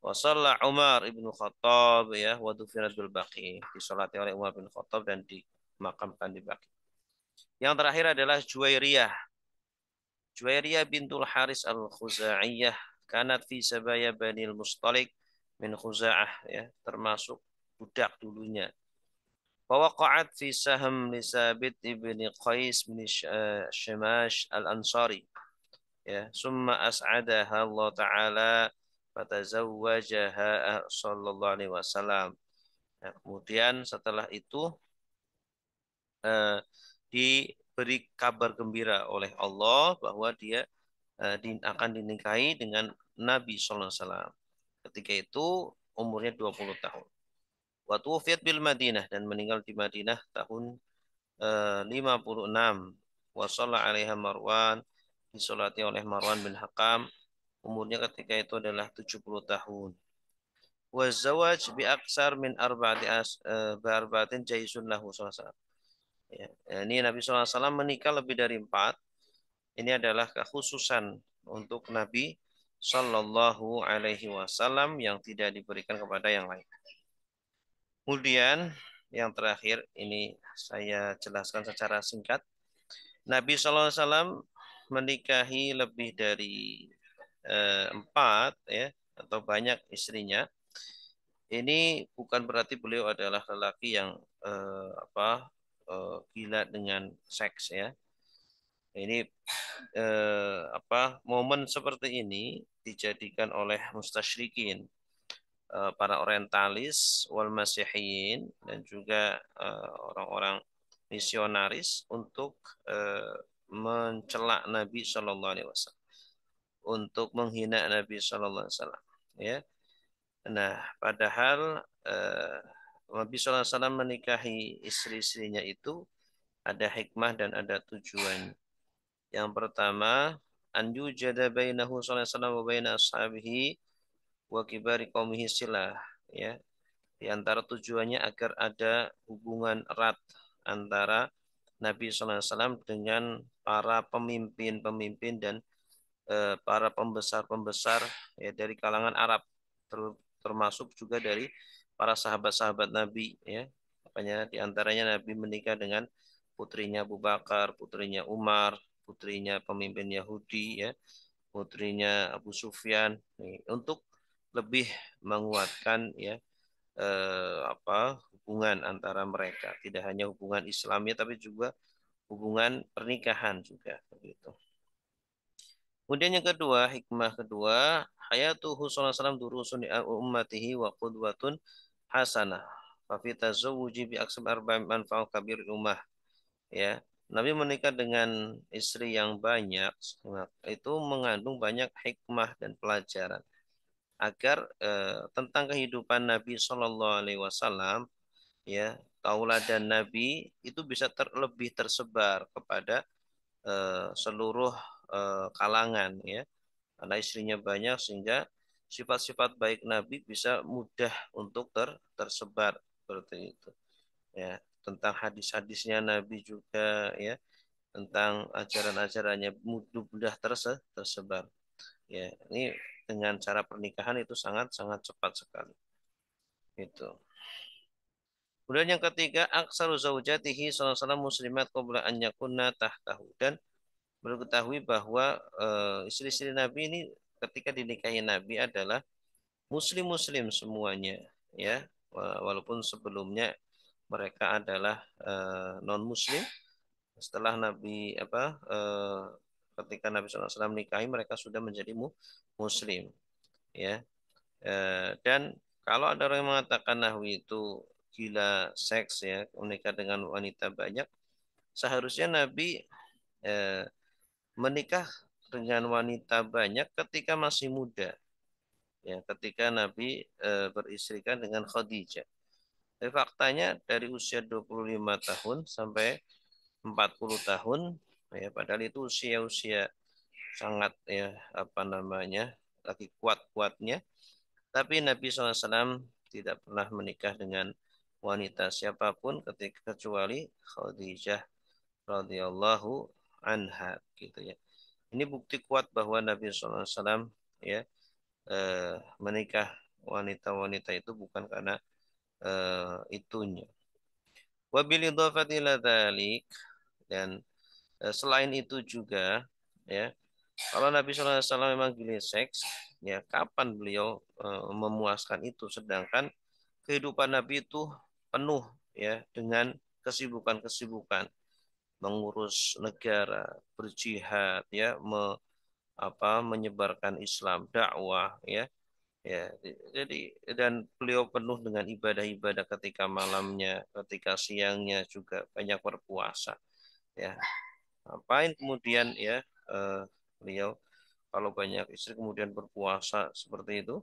A: Wa shalla Umar ibn Khattab ya wa dufinat bil Baqi. Disolati oleh Umar bin Khattab dan dimakamkan di Baqi. Yang terakhir adalah Juwairiyah. Juwairiyah bintul Haris al-Khuza'iyah kanat fi sabaya Banil Mustalik min Khuza'ah ya, termasuk budak dulunya. Waqa'at fi sahm li Sabit ibni Qais bin Shimash al-Ansari ya, summa as'adaha Allah taala fatazawwajaha sallallahu alaihi wasallam. Ya, kemudian setelah itu eh, diberi kabar gembira oleh Allah bahwa dia akan dinikahi dengan Nabi sallallahu alaihi wasallam. Ketika itu umurnya 20 tahun. Wa tuwfiyat bil Madinah, dan meninggal di Madinah tahun 56. Wa shalla 'alaiha Marwan, disolati oleh Marwan bin Hakam. Umurnya ketika itu adalah 70 tahun. Wa zawaj bi aksar min arba'atin jaisun lahu sallallahu alaihi wasallam. Ya, ini Nabi sallallahu alaihi wasallam menikah lebih dari 4. Ini adalah kekhususan untuk Nabi sallallahu alaihi wasallam yang tidak diberikan kepada yang lain. Kemudian yang terakhir ini saya jelaskan secara singkat. Nabi sallallahu alaihi wasallam menikahi lebih dari 4 ya, atau banyak istrinya. Ini bukan berarti beliau adalah lelaki yang gila dengan seks ya. Ini momen seperti ini dijadikan oleh mustasyrikin, para orientalis wal masihiyin, dan juga orang-orang misionaris untuk mencela Nabi Shallallahu Alaihi Wasallam, untuk menghina Nabi Shallallahu Alaihi Wasallam ya. Nah, padahal Nabi Shallallahu Alaihi Wasallam menikahi istri-istrinya itu ada hikmah dan ada tujuan. Yang pertama, an yujada bainahu sallallahu alaihi wasallam wa baina ashabihi wa kibari qaumihi silah ya. Di antara tujuannya agar ada hubungan erat antara Nabi sallallahu alaihi wasallam dengan para pemimpin-pemimpin dan para pembesar-pembesar ya dari kalangan Arab, termasuk juga dari para sahabat-sahabat Nabi ya. Makanya di antaranya Nabi menikah dengan putrinya Abu Bakar, putrinya Umar, putrinya pemimpin Yahudi ya, putrinya Abu Sufyan nih, untuk lebih menguatkan ya hubungan antara mereka, tidak hanya hubungan Islamnya tapi juga hubungan pernikahan juga begitu. Kemudian yang kedua, hikmah kedua, hayatuhu sallallahu alaihi wasallam durusun ummatihi wa qudwatun hasanah. Fa fi tazawwuji bi aksab arba'in manfa'u kabir ummah ya. Nabi menikah dengan istri yang banyak, itu mengandung banyak hikmah dan pelajaran agar tentang kehidupan Nabi Shallallahu Alaihi Wasallam ya, tauladan Nabi itu bisa lebih tersebar kepada seluruh kalangan ya, karena istrinya banyak sehingga sifat-sifat baik Nabi bisa mudah untuk tersebar seperti itu ya. Tentang hadis-hadisnya Nabi juga ya, tentang ajaran-ajarannya mudah tersebar ya. Ini dengan cara pernikahan itu sangat sangat cepat sekali itu. Kemudian yang ketiga, aksaru zaujatihi sallallahu alaihi wasallam muslimat qabla an yakunna tahtahu, dan perlu ketahui bahwa istri-istri Nabi ini ketika dinikahi Nabi adalah muslim-muslim semuanya ya, walaupun sebelumnya mereka adalah non-muslim. Setelah Nabi ketika Nabi SAW menikahi, mereka sudah menjadi muslim ya. Dan kalau ada orang yang mengatakan Nahwi itu gila seks ya, menikah dengan wanita banyak, seharusnya Nabi menikah dengan wanita banyak ketika masih muda. Ya, ketika Nabi beristrikan dengan Khadijah. Tapi faktanya dari usia 25 tahun sampai 40 tahun, ya padahal itu usia-usia sangat ya apa namanya lagi kuat-kuatnya. Tapi Nabi SAW tidak pernah menikah dengan wanita siapapun ketika kecuali Khadijah radhiyallahu anha gitu ya. Ini bukti kuat bahwa Nabi SAW ya menikah wanita-wanita itu bukan karena itunya. Wabil idhafati ila dzalik, dan selain itu juga ya kalau Nabi SAW memang gila seks, ya kapan beliau memuaskan itu? Sedangkan kehidupan Nabi itu penuh ya dengan kesibukan-kesibukan, mengurus negara, berjihad, ya, menyebarkan Islam, dakwah, ya, ya. Jadi dan beliau penuh dengan ibadah-ibadah ketika malamnya, ketika siangnya juga banyak berpuasa, ya. Ngapain kemudian ya beliau kalau banyak istri kemudian berpuasa seperti itu,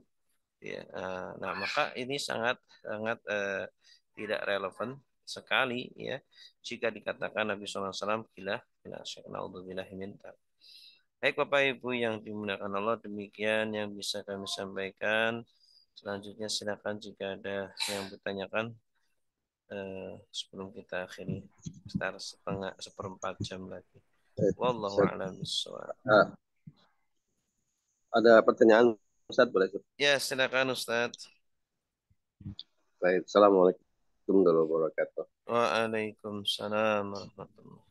A: ya. Nah, maka ini sangat sangat tidak relevan sekali ya jika dikatakan Nabi SAW gila gila syek. Naudzubillahi min dzalik. Baik Bapak Ibu yang dimuliakan Allah, demikian yang bisa kami sampaikan. Selanjutnya silakan jika ada yang bertanyakan sebelum kita akhiri sekitar seperempat jam lagi. Wallahu
C: Ustaz,
A: a'lam bishawab.
C: ada pertanyaan Ustaz, boleh?
A: Ya, silakan Ustaz.
C: Baik, Assalamualaikum warahmatullahi wabarakatuh.
A: Waalaikumsalam warahmatullahi.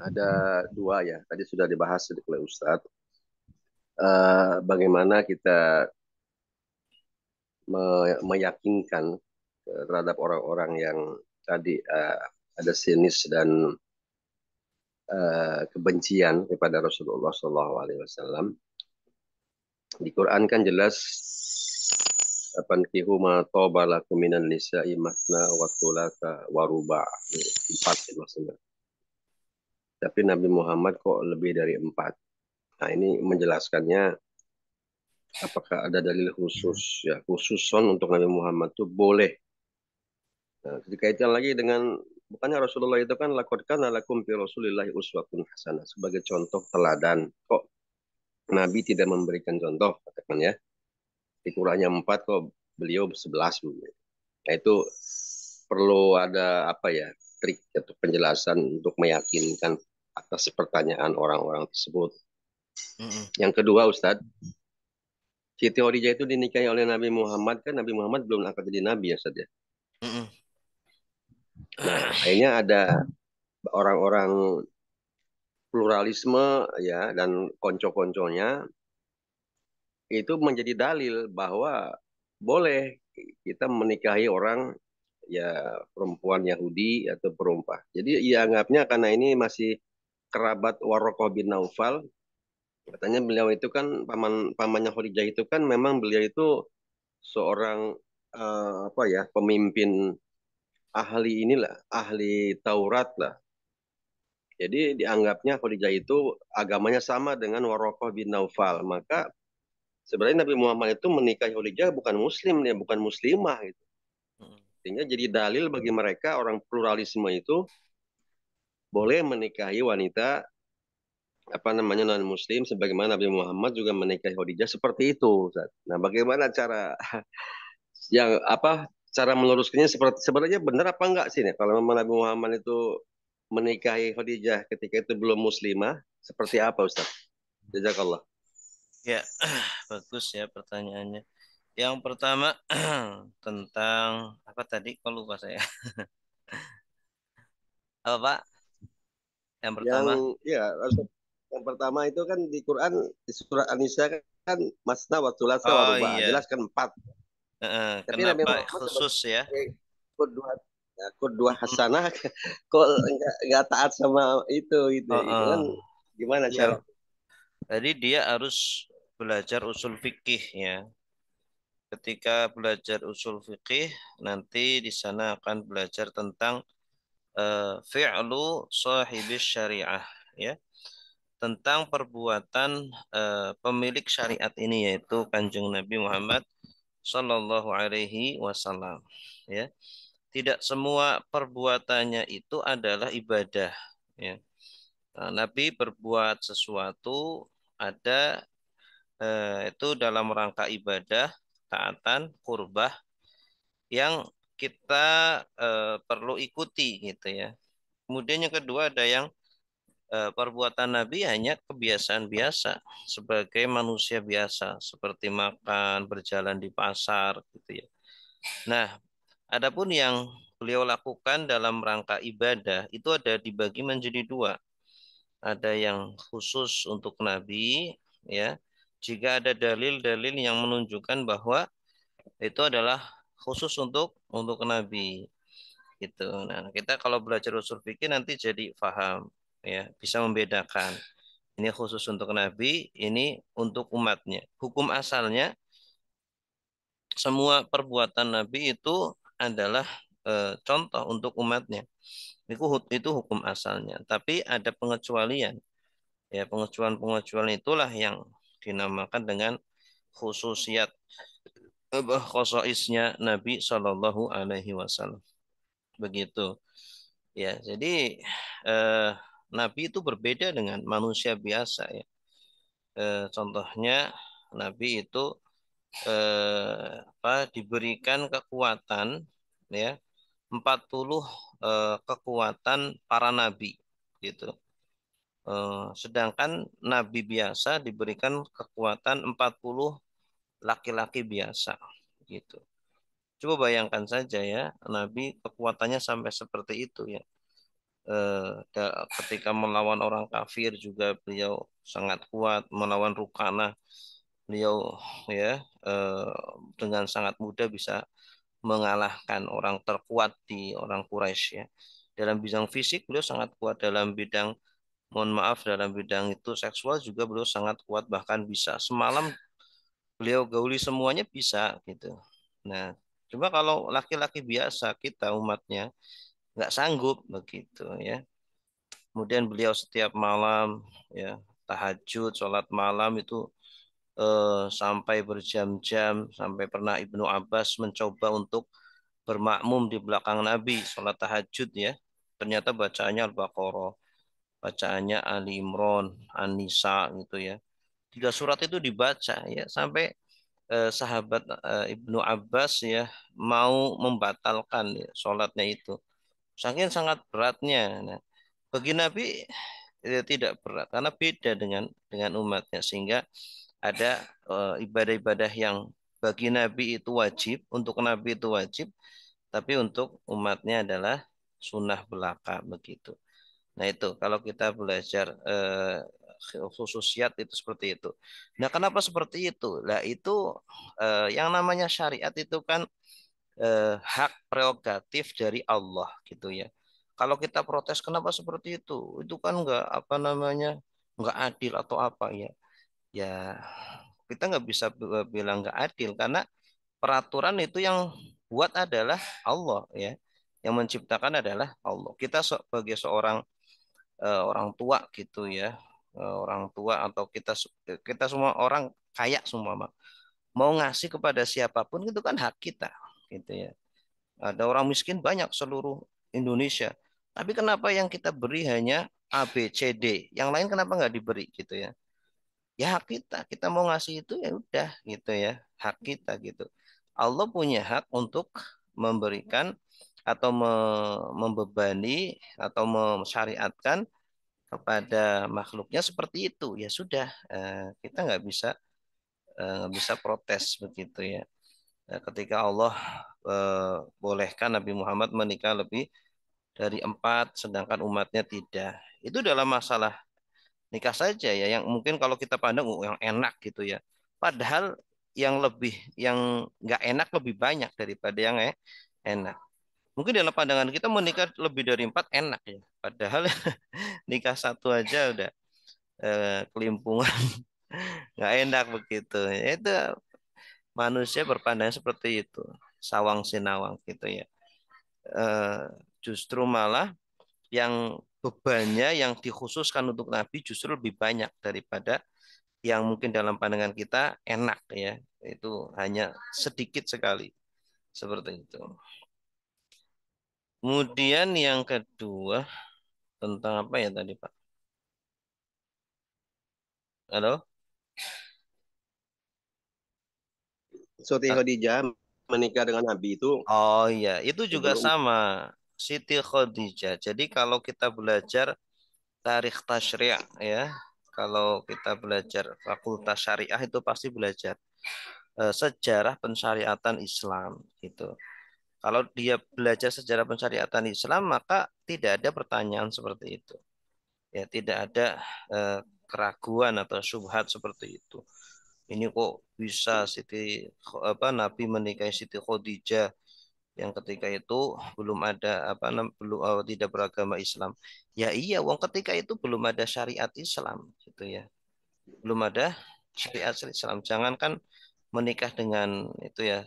C: Ada dua ya, tadi sudah dibahas oleh Ustaz. Bagaimana kita meyakinkan terhadap orang-orang yang tadi ada sinis dan kebencian kepada Rasulullah SAW. Di Quran kan jelas Fankihu ma toba lakum minan nisa'i masna wa thulatha wa ruba'. Empat maksudnya. Tapi Nabi Muhammad kok lebih dari empat. Nah ini menjelaskannya apakah ada dalil khusus ya khususon untuk Nabi Muhammad itu boleh. Nah, dikaitkan lagi dengan bukannya Rasulullah itu kan laqad kana lakum fi Rasulillahi uswatun hasanah sebagai contoh teladan. Kok Nabi tidak memberikan contoh katakan ya. Dikurangi empat kok beliau 11. Nah itu perlu ada apa ya trik atau penjelasan untuk meyakinkan atas pertanyaan orang-orang tersebut. Yang kedua Ustadz, Siti Khadijah itu dinikahi oleh Nabi Muhammad, kan Nabi Muhammad belum angkat jadi Nabi ya Ustadz ya. Nah akhirnya ada orang-orang pluralisme ya dan konco-konconya itu menjadi dalil bahwa boleh kita menikahi orang ya perempuan Yahudi atau perempuan. Jadi ia anggapnya karena ini masih kerabat Waraqah bin Naufal. Katanya beliau itu kan pamannya Khadijah itu kan memang beliau itu seorang apa ya pemimpin ahli inilah ahli Taurat lah. Jadi dianggapnya Khadijah itu agamanya sama dengan Waraqah bin Naufal. Maka sebenarnya Nabi Muhammad itu menikahi Khadijah bukan muslim, dia bukan muslimah gitu. Sehingga jadi dalil bagi mereka orang pluralisme itu boleh menikahi wanita apa namanya non muslim sebagaimana Nabi Muhammad juga menikahi Khadijah seperti itu. Ustaz. Nah, bagaimana cara yang apa cara meluruskannya seperti sebenarnya benar apa enggak sih nih kalau memang Nabi Muhammad itu menikahi Khadijah ketika itu belum muslimah seperti apa Ustaz? Jazakallah.
A: Ya, bagus ya pertanyaannya. Yang pertama tentang apa tadi? Kok lupa saya. Apa Pak? Yang
C: Yang
A: pertama?
C: ya Ustaz, yang pertama itu kan di Quran di surat An-Nisa kan masna wa thulatsa wa
A: Oh
C: ruba'.
A: iya.
C: Jelas kan empat. Tapi Nabi
A: Kenapa
C: Muhammad
A: khusus ya?
C: sebagai kedua kedua hasanah kok nggak taat sama itu kan gimana cara.
A: Iya. Jadi dia harus belajar usul fikih ya. Ketika belajar usul fikih, nanti di sana akan belajar tentang fi'lu sahibis syariah ya. tentang perbuatan pemilik syariat ini, yaitu Kanjeng Nabi Muhammad Sallallahu Alaihi Wasallam. Ya, tidak semua perbuatannya itu adalah ibadah. Ya. Nabi berbuat sesuatu ada itu dalam rangka ibadah, taatan, kurbah yang kita perlu ikuti gitu ya. Kemudian yang kedua ada yang perbuatan Nabi hanya kebiasaan biasa sebagai manusia biasa seperti makan, berjalan di pasar gitu ya. Nah, adapun yang beliau lakukan dalam rangka ibadah itu ada dibagi menjadi dua. Ada yang khusus untuk Nabi ya. Jika ada dalil-dalil yang menunjukkan bahwa itu adalah khusus untuk Nabi gitu. Nah, kita kalau belajar usul fikih nanti jadi paham ya, bisa membedakan. Ini khusus untuk Nabi, ini untuk umatnya. Hukum asalnya semua perbuatan Nabi itu adalah contoh untuk umatnya. Itu hukum asalnya. Tapi ada pengecualian. Ya, pengecualian-pengecualian itulah yang dinamakan dengan khususiat khosoisnya Nabi Shallallahu Alaihi Wasallam. Begitu. Ya, jadi Nabi itu berbeda dengan manusia biasa ya. Contohnya Nabi itu diberikan kekuatan ya 40 kekuatan para nabi gitu. Sedangkan nabi biasa diberikan kekuatan 40 laki-laki biasa gitu. Coba bayangkan saja ya, nabi kekuatannya sampai seperti itu ya. Ketika melawan orang kafir juga beliau sangat kuat, melawan Rukanah beliau ya dengan sangat mudah bisa mengalahkan orang terkuat di orang Quraisy ya. Dalam bidang fisik beliau sangat kuat, dalam bidang mohon maaf dalam bidang itu seksual juga beliau sangat kuat, bahkan bisa semalam beliau gauli semuanya bisa gitu. Nah, coba kalau laki-laki biasa kita umatnya nggak sanggup begitu ya. Kemudian beliau setiap malam ya tahajud, sholat malam itu sampai berjam-jam, sampai pernah Ibnu Abbas mencoba untuk bermakmum di belakang Nabi sholat tahajud ya. Ternyata bacaannya Al-Baqarah, bacaannya Ali Imran, An-Nisa gitu ya. 3 surat itu dibaca ya sampai sahabat Ibnu Abbas ya mau membatalkan ya, sholatnya itu. Saking sangat beratnya. Nah, bagi Nabi tidak berat karena beda dengan umatnya sehingga ada ibadah-ibadah yang bagi Nabi itu wajib, untuk Nabi itu wajib, tapi untuk umatnya adalah sunnah belaka begitu. Nah itu kalau kita belajar khususiat itu seperti itu. Nah kenapa seperti itu? Nah itu yang namanya syariat itu kan hak prerogatif dari Allah gitu ya. Kalau kita protes kenapa seperti itu kan nggak apa namanya nggak adil atau apa ya. Ya kita nggak bisa bilang nggak adil karena peraturan itu yang buat adalah Allah ya. Yang menciptakan adalah Allah. Kita sebagai seorang orang tua gitu ya. Orang tua atau kita semua orang kaya semua mau ngasih kepada siapapun itu kan hak kita gitu ya. Ada orang miskin banyak seluruh Indonesia. Tapi kenapa yang kita beri hanya A, B, C, D? Yang lain kenapa nggak diberi gitu ya? Ya hak kita. Kita mau ngasih itu ya udah gitu ya. Hak kita gitu. Allah punya hak untuk memberikan atau membebani atau mensyariatkan kepada makhluknya seperti itu. Ya sudah, kita nggak bisa protes begitu ya. Ketika Allah bolehkan Nabi Muhammad menikah lebih dari 4, sedangkan umatnya tidak. Itu dalam masalah nikah saja ya, yang mungkin kalau kita pandang yang enak gitu ya. Padahal yang nggak enak lebih banyak daripada yang enak. Mungkin dalam pandangan kita menikah lebih dari 4 enak ya. Padahal nikah satu aja udah kelimpungan, nggak enak begitu. Itu manusia berpandang seperti itu, sawang sinawang gitu ya. Eh, Justru malah yang bebannya yang dikhususkan untuk Nabi justru lebih banyak daripada yang mungkin dalam pandangan kita enak ya. Itu hanya sedikit sekali seperti itu. Kemudian yang kedua tentang apa ya tadi Pak? Halo?
C: Siti Khadijah menikah dengan Nabi itu
A: Oh iya, itu juga
C: sebelum
A: sama. Siti Khadijah. Jadi kalau kita belajar tarikh tasyri' ya, kalau kita belajar fakultas syariah itu pasti belajar sejarah pensyariatan Islam gitu. Kalau dia belajar sejarah pensyariatan Islam, maka tidak ada pertanyaan seperti itu. Ya, tidak ada eh, keraguan atau syubhat seperti itu. Ini kok bisa Nabi menikahi Siti Khadijah yang ketika itu belum ada belum tidak beragama Islam. Ya iya, wong ketika itu belum ada syariat Islam gitu ya. Belum ada syariat Islam. Jangankan menikah dengan itu ya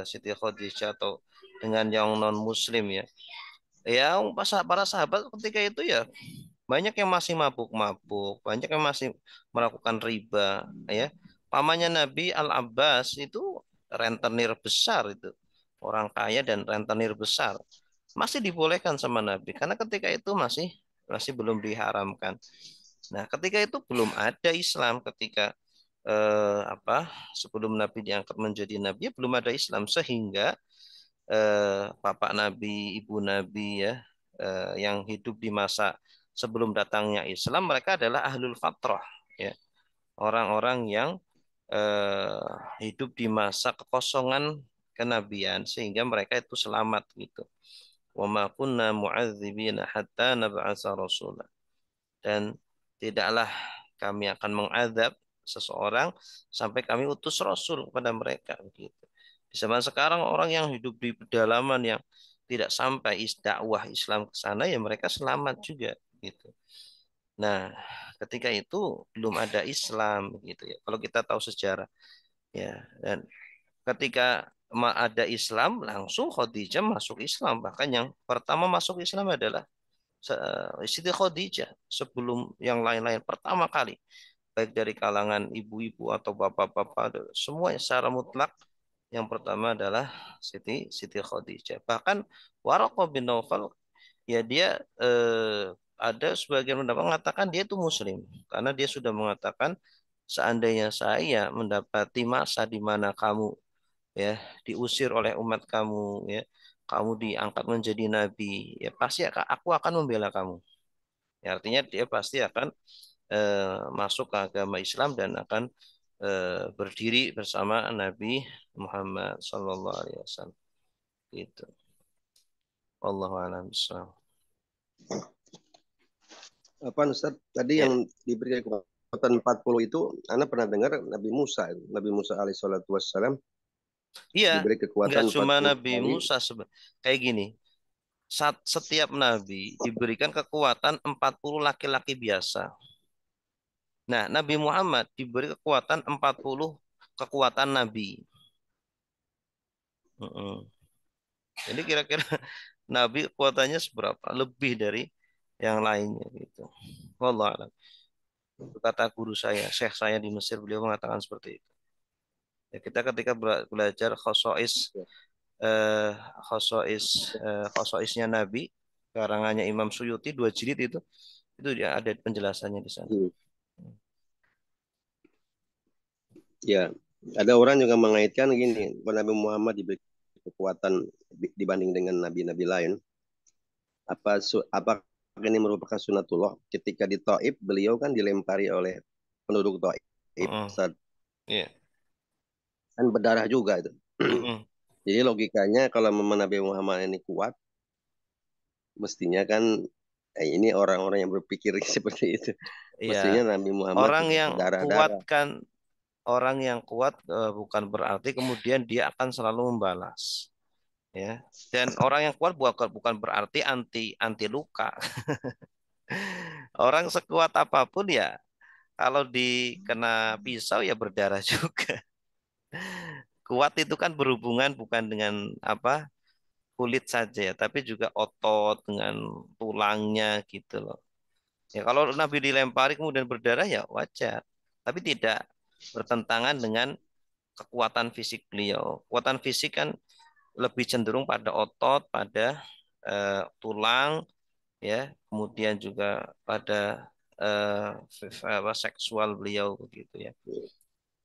A: Siti Khadijah atau dengan yang non muslim ya. Ya para sahabat ketika itu ya banyak yang masih mabuk-mabuk, banyak yang masih melakukan riba ya. Pamannya Nabi Al-Abbas itu rentenir besar itu. Orang kaya dan rentenir besar. Masih dibolehkan sama Nabi karena ketika itu masih masih belum diharamkan. Nah, ketika itu belum ada Islam ketika sebelum Nabi diangkat menjadi nabi belum ada Islam sehingga bapak Nabi, ibu Nabi ya yang hidup di masa sebelum datangnya Islam mereka adalah ahlul fatrah ya orang-orang yang eh, hidup di masa kekosongan kenabian sehingga mereka itu selamat gitu. Wa ma kunna mu'adzibina hatta nab'atsa rasulah. Dan tidaklah kami akan mengadab seseorang sampai kami utus rasul kepada mereka begitu. Di zaman sekarang orang yang hidup di pedalaman yang tidak sampai dakwah Islam ke sana ya mereka selamat juga gitu. Nah, ketika itu belum ada Islam gitu ya. Kalau kita tahu sejarah ya dan ketika ada Islam langsung Khadijah masuk Islam. Bahkan yang pertama masuk Islam adalah Siti Khadijah sebelum yang lain-lain pertama kali baik dari kalangan ibu-ibu atau bapak-bapak semuanya secara mutlak yang pertama adalah Siti Khadijah. Bahkan Waraqah bin Naufal ya dia ada sebagian pendapat mengatakan dia itu muslim karena dia sudah mengatakan seandainya saya mendapati masa di mana kamu ya diusir oleh umat kamu ya kamu diangkat menjadi nabi ya pasti aku akan membela kamu. Ya, artinya dia pasti akan masuk ke agama Islam dan akan berdiri bersama Nabi Muhammad Sallallahu Alaihi Wasallam. Gitu. Allahu a'lam bishawab.
C: apa Ustaz tadi
A: Ya,
C: yang diberi kekuatan 40 itu Anda pernah dengar Nabi Musa alaihissalatu wassalam
A: iya,
C: diberi
A: nggak
C: kekuatan
A: cuma
C: 40
A: Nabi
C: kali.
A: Musa kayak gini. Setiap nabi diberikan kekuatan 40 laki-laki biasa. Nah, Nabi Muhammad diberi kekuatan 40 kekuatan nabi. Mm-mm. Jadi kira-kira nabi kekuatannya seberapa? Lebih dari yang lainnya gitu. Wallah alam. Itu kata guru saya, syekh saya di Mesir, beliau mengatakan seperti itu. Ya, kita ketika belajar eh, khosoisnya Nabi, karangannya Imam Suyuti 2 jilid itu dia ada penjelasannya di sana.
C: Hmm. Ya, ada orang juga mengaitkan gini, bahwa Nabi Muhammad diberi kekuatan dibanding dengan nabi-nabi lain. Apa ini merupakan sunatullah? Ketika di Taif, beliau kan dilempari oleh penduduk Taif,
A: Mm-mm.
C: saat
A: Iya.
C: kan berdarah juga itu.
A: Mm-mm.
C: Jadi logikanya kalau memang Nabi Muhammad ini kuat, mestinya kan ini orang-orang yang berpikir seperti itu.
A: Iya.
C: Mestinya Nabi Muhammad
A: Orang
C: tidak
A: yang kuat
C: berdarah-darah.
A: kan orang yang kuat bukan berarti kemudian dia akan selalu membalas. Ya. Dan orang yang kuat bukan bukan berarti anti anti luka. Orang sekuat apapun ya kalau dikena pisau ya berdarah juga. Kuat itu kan berhubungan bukan dengan apa? kulit saja ya, tapi juga otot dengan tulangnya gitu loh. Ya kalau Nabi dilempari kemudian berdarah ya wajar, tapi tidak bertentangan dengan kekuatan fisik beliau. Kekuatan fisik kan lebih cenderung pada otot, pada tulang, ya, kemudian juga pada seksual beliau begitu ya,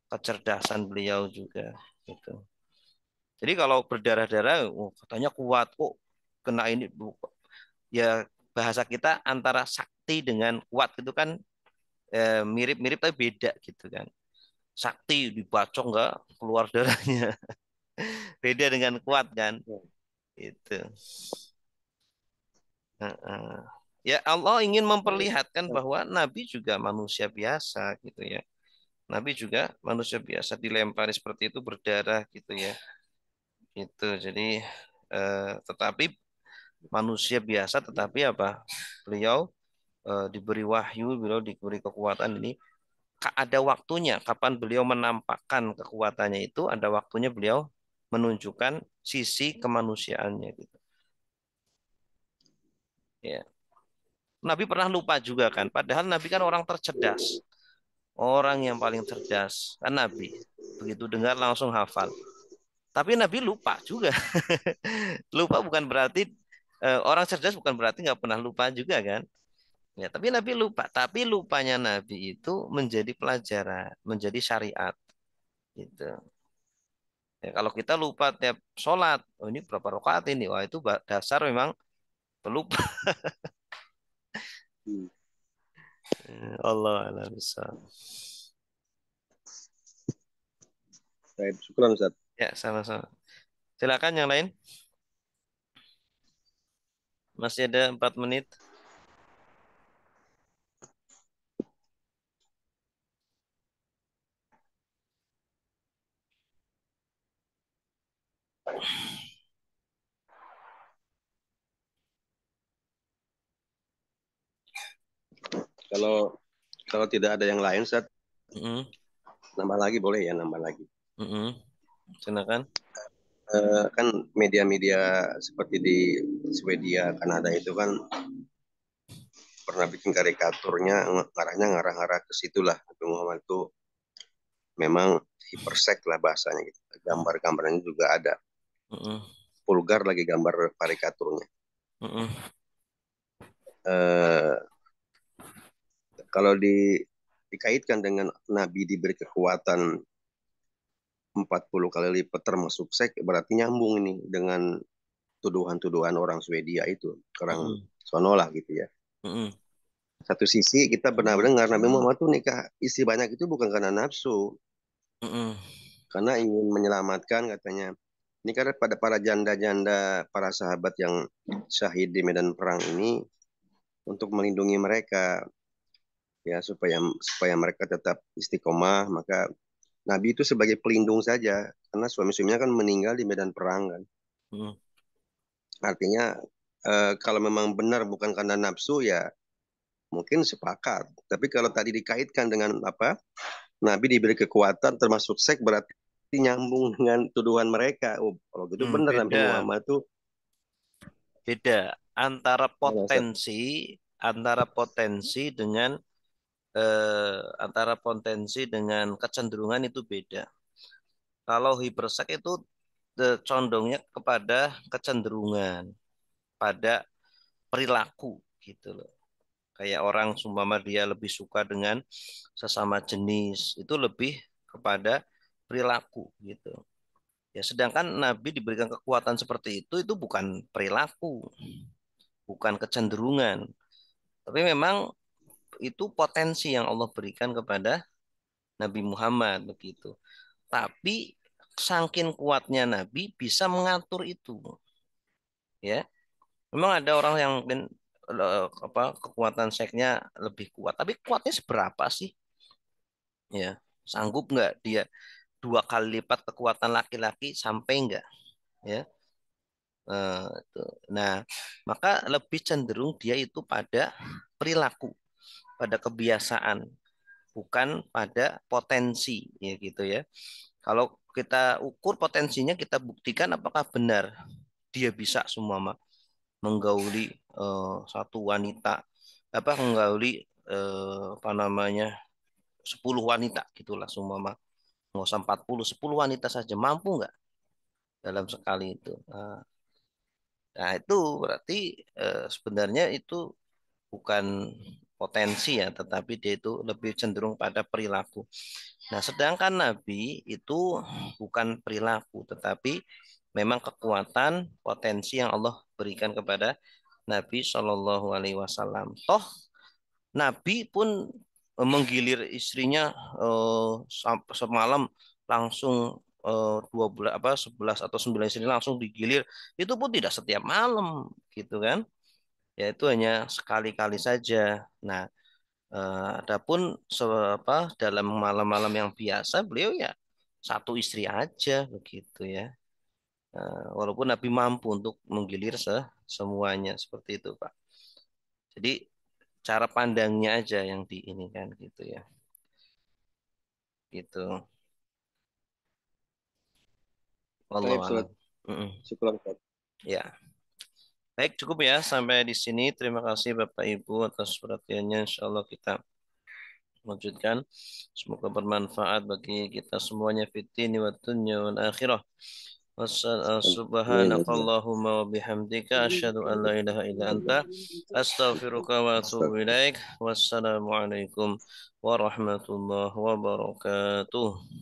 A: kecerdasan beliau juga gitu. Jadi kalau berdarah-darah, oh, katanya kuat kok, kena ini, ya bahasa kita antara sakti dengan kuat itu kan mirip-mirip tapi beda gitu kan. Sakti dibacok nggak keluar darahnya, beda dengan kuat kan, itu. Ya Allah ingin memperlihatkan bahwa Nabi juga manusia biasa gitu ya. Nabi juga manusia biasa dilempari seperti itu berdarah gitu ya. Itu jadi tetapi manusia biasa tetapi apa? Beliau diberi wahyu, beliau diberi kekuatan ini ada waktunya kapan beliau menampakkan kekuatannya itu, ada waktunya beliau menunjukkan sisi kemanusiaannya gitu. Ya. Nabi pernah lupa juga kan, padahal Nabi kan orang tercerdas. Orang yang paling cerdas kan Nabi. Begitu dengar langsung hafal. Tapi Nabi lupa juga. Lupa bukan berarti orang cerdas bukan berarti nggak pernah lupa juga kan. Ya, tapi Nabi lupa. Tapi lupanya Nabi itu menjadi pelajaran, menjadi syariat. Gitu. Ya, kalau kita lupa tiap sholat, oh ini berapa rakaat ini? Wah itu dasar memang pelupa.
C: Hmm.
A: Allah alam bisa.
C: Baik, syukur Ustaz.
A: Ya sama-sama. Silakan yang lain. Masih ada 4 menit.
C: Kalau kalau tidak ada yang lain, Ustaz,
A: Mm-mm.
C: nambah lagi boleh ya, nambah lagi.
A: Mm-mm. Silakan.
C: Kan media-media seperti di Swedia, Kanada itu kan pernah bikin karikaturnya, ngarah-ngarah ke situlah. Nabi Muhammad itu memang hipersek lah bahasanya gitu. Gambar-gambarnya juga ada.
A: Mm-mm.
C: Vulgar lagi gambar karikaturnya.
A: Mm-mm.
C: Eh, kalau dikaitkan dengan Nabi diberi kekuatan 40 kali lipat termasuk sek, berarti nyambung ini dengan tuduhan-tuduhan orang Swedia itu, orang
A: Mm-mm.
C: sono lah gitu ya.
A: Mm-mm.
C: Satu sisi kita pernah dengar Nabi Muhammad tuh nikah istri banyak itu bukan karena nafsu,
A: Mm-mm.
C: karena ingin menyelamatkan katanya. Ini karena pada para janda-janda, para sahabat yang syahid di medan perang ini untuk melindungi mereka ya supaya mereka tetap istiqomah. Maka Nabi itu sebagai pelindung saja karena suami-suaminya kan meninggal di medan perang kan.
A: Mm-mm.
C: Artinya kalau memang benar bukan karena nafsu ya mungkin sepakat. Tapi kalau tadi dikaitkan dengan apa? Nabi diberi kekuatan termasuk seks berarti nyambung dengan tuduhan mereka. Oh, kalau gitu benar Nabi
A: Beda,
C: Muhammad tuh.
A: beda antara
C: Mana, Ustaz?
A: potensi dengan antara potensi dengan kecenderungan itu beda. Kalau hipersek itu condongnya kepada kecenderungan, pada perilaku gitu loh. Kayak orang sumpama dia lebih suka dengan sesama jenis, itu lebih kepada perilaku gitu. Ya, sedangkan Nabi diberikan kekuatan seperti itu bukan perilaku, bukan kecenderungan, tapi memang itu potensi yang Allah berikan kepada Nabi Muhammad begitu. Tapi saking kuatnya Nabi bisa mengatur itu, ya. Memang ada orang yang mungkin kekuatan seksnya lebih kuat, tapi kuatnya seberapa sih? Ya, sanggup nggak dia 2 kali lipat kekuatan laki-laki sampai nggak? Ya, itu. Nah, maka lebih cenderung dia itu pada perilaku, pada kebiasaan, bukan pada potensi, ya gitu ya. Kalau kita ukur potensinya, kita buktikan apakah benar dia bisa semua menggauli satu wanita, menggauli apa namanya 10 wanita gitulah semua nggak usah 40, 10 wanita saja mampu nggak dalam sekali itu. Nah, itu berarti sebenarnya itu bukan potensi ya, tetapi dia itu lebih cenderung pada perilaku. Nah, sedangkan Nabi itu bukan perilaku, tetapi memang kekuatan potensi yang Allah berikan kepada Nabi Shallallahu Alaihi Wasallam. Toh Nabi pun menggilir istrinya semalam langsung 12 11 atau 9 istri langsung digilir. Itu pun tidak setiap malam gitu kan. Ya itu hanya sekali-kali saja. Nah, adapun dalam malam-malam yang biasa beliau ya satu istri aja begitu ya. Walaupun Nabi mampu untuk menggilir semuanya seperti itu, Pak. Jadi cara pandangnya aja yang di ini kan gitu ya. Gitu.
C: Baik,
A: Wallahu a'lam.
C: Ustaz. Syukur.
A: Ya. Baik, cukup ya sampai di sini. Terima kasih Bapak Ibu atas perhatiannya. Insya Allah kita lanjutkan. Semoga bermanfaat bagi kita semuanya fitni wa dunya wal akhirah. Subhanakallahumma wa bihamdika asyhadu an la ilaha illa anta astaghfiruka wa atubu ilaik. Wassalamualaikum warahmatullahi wabarakatuh.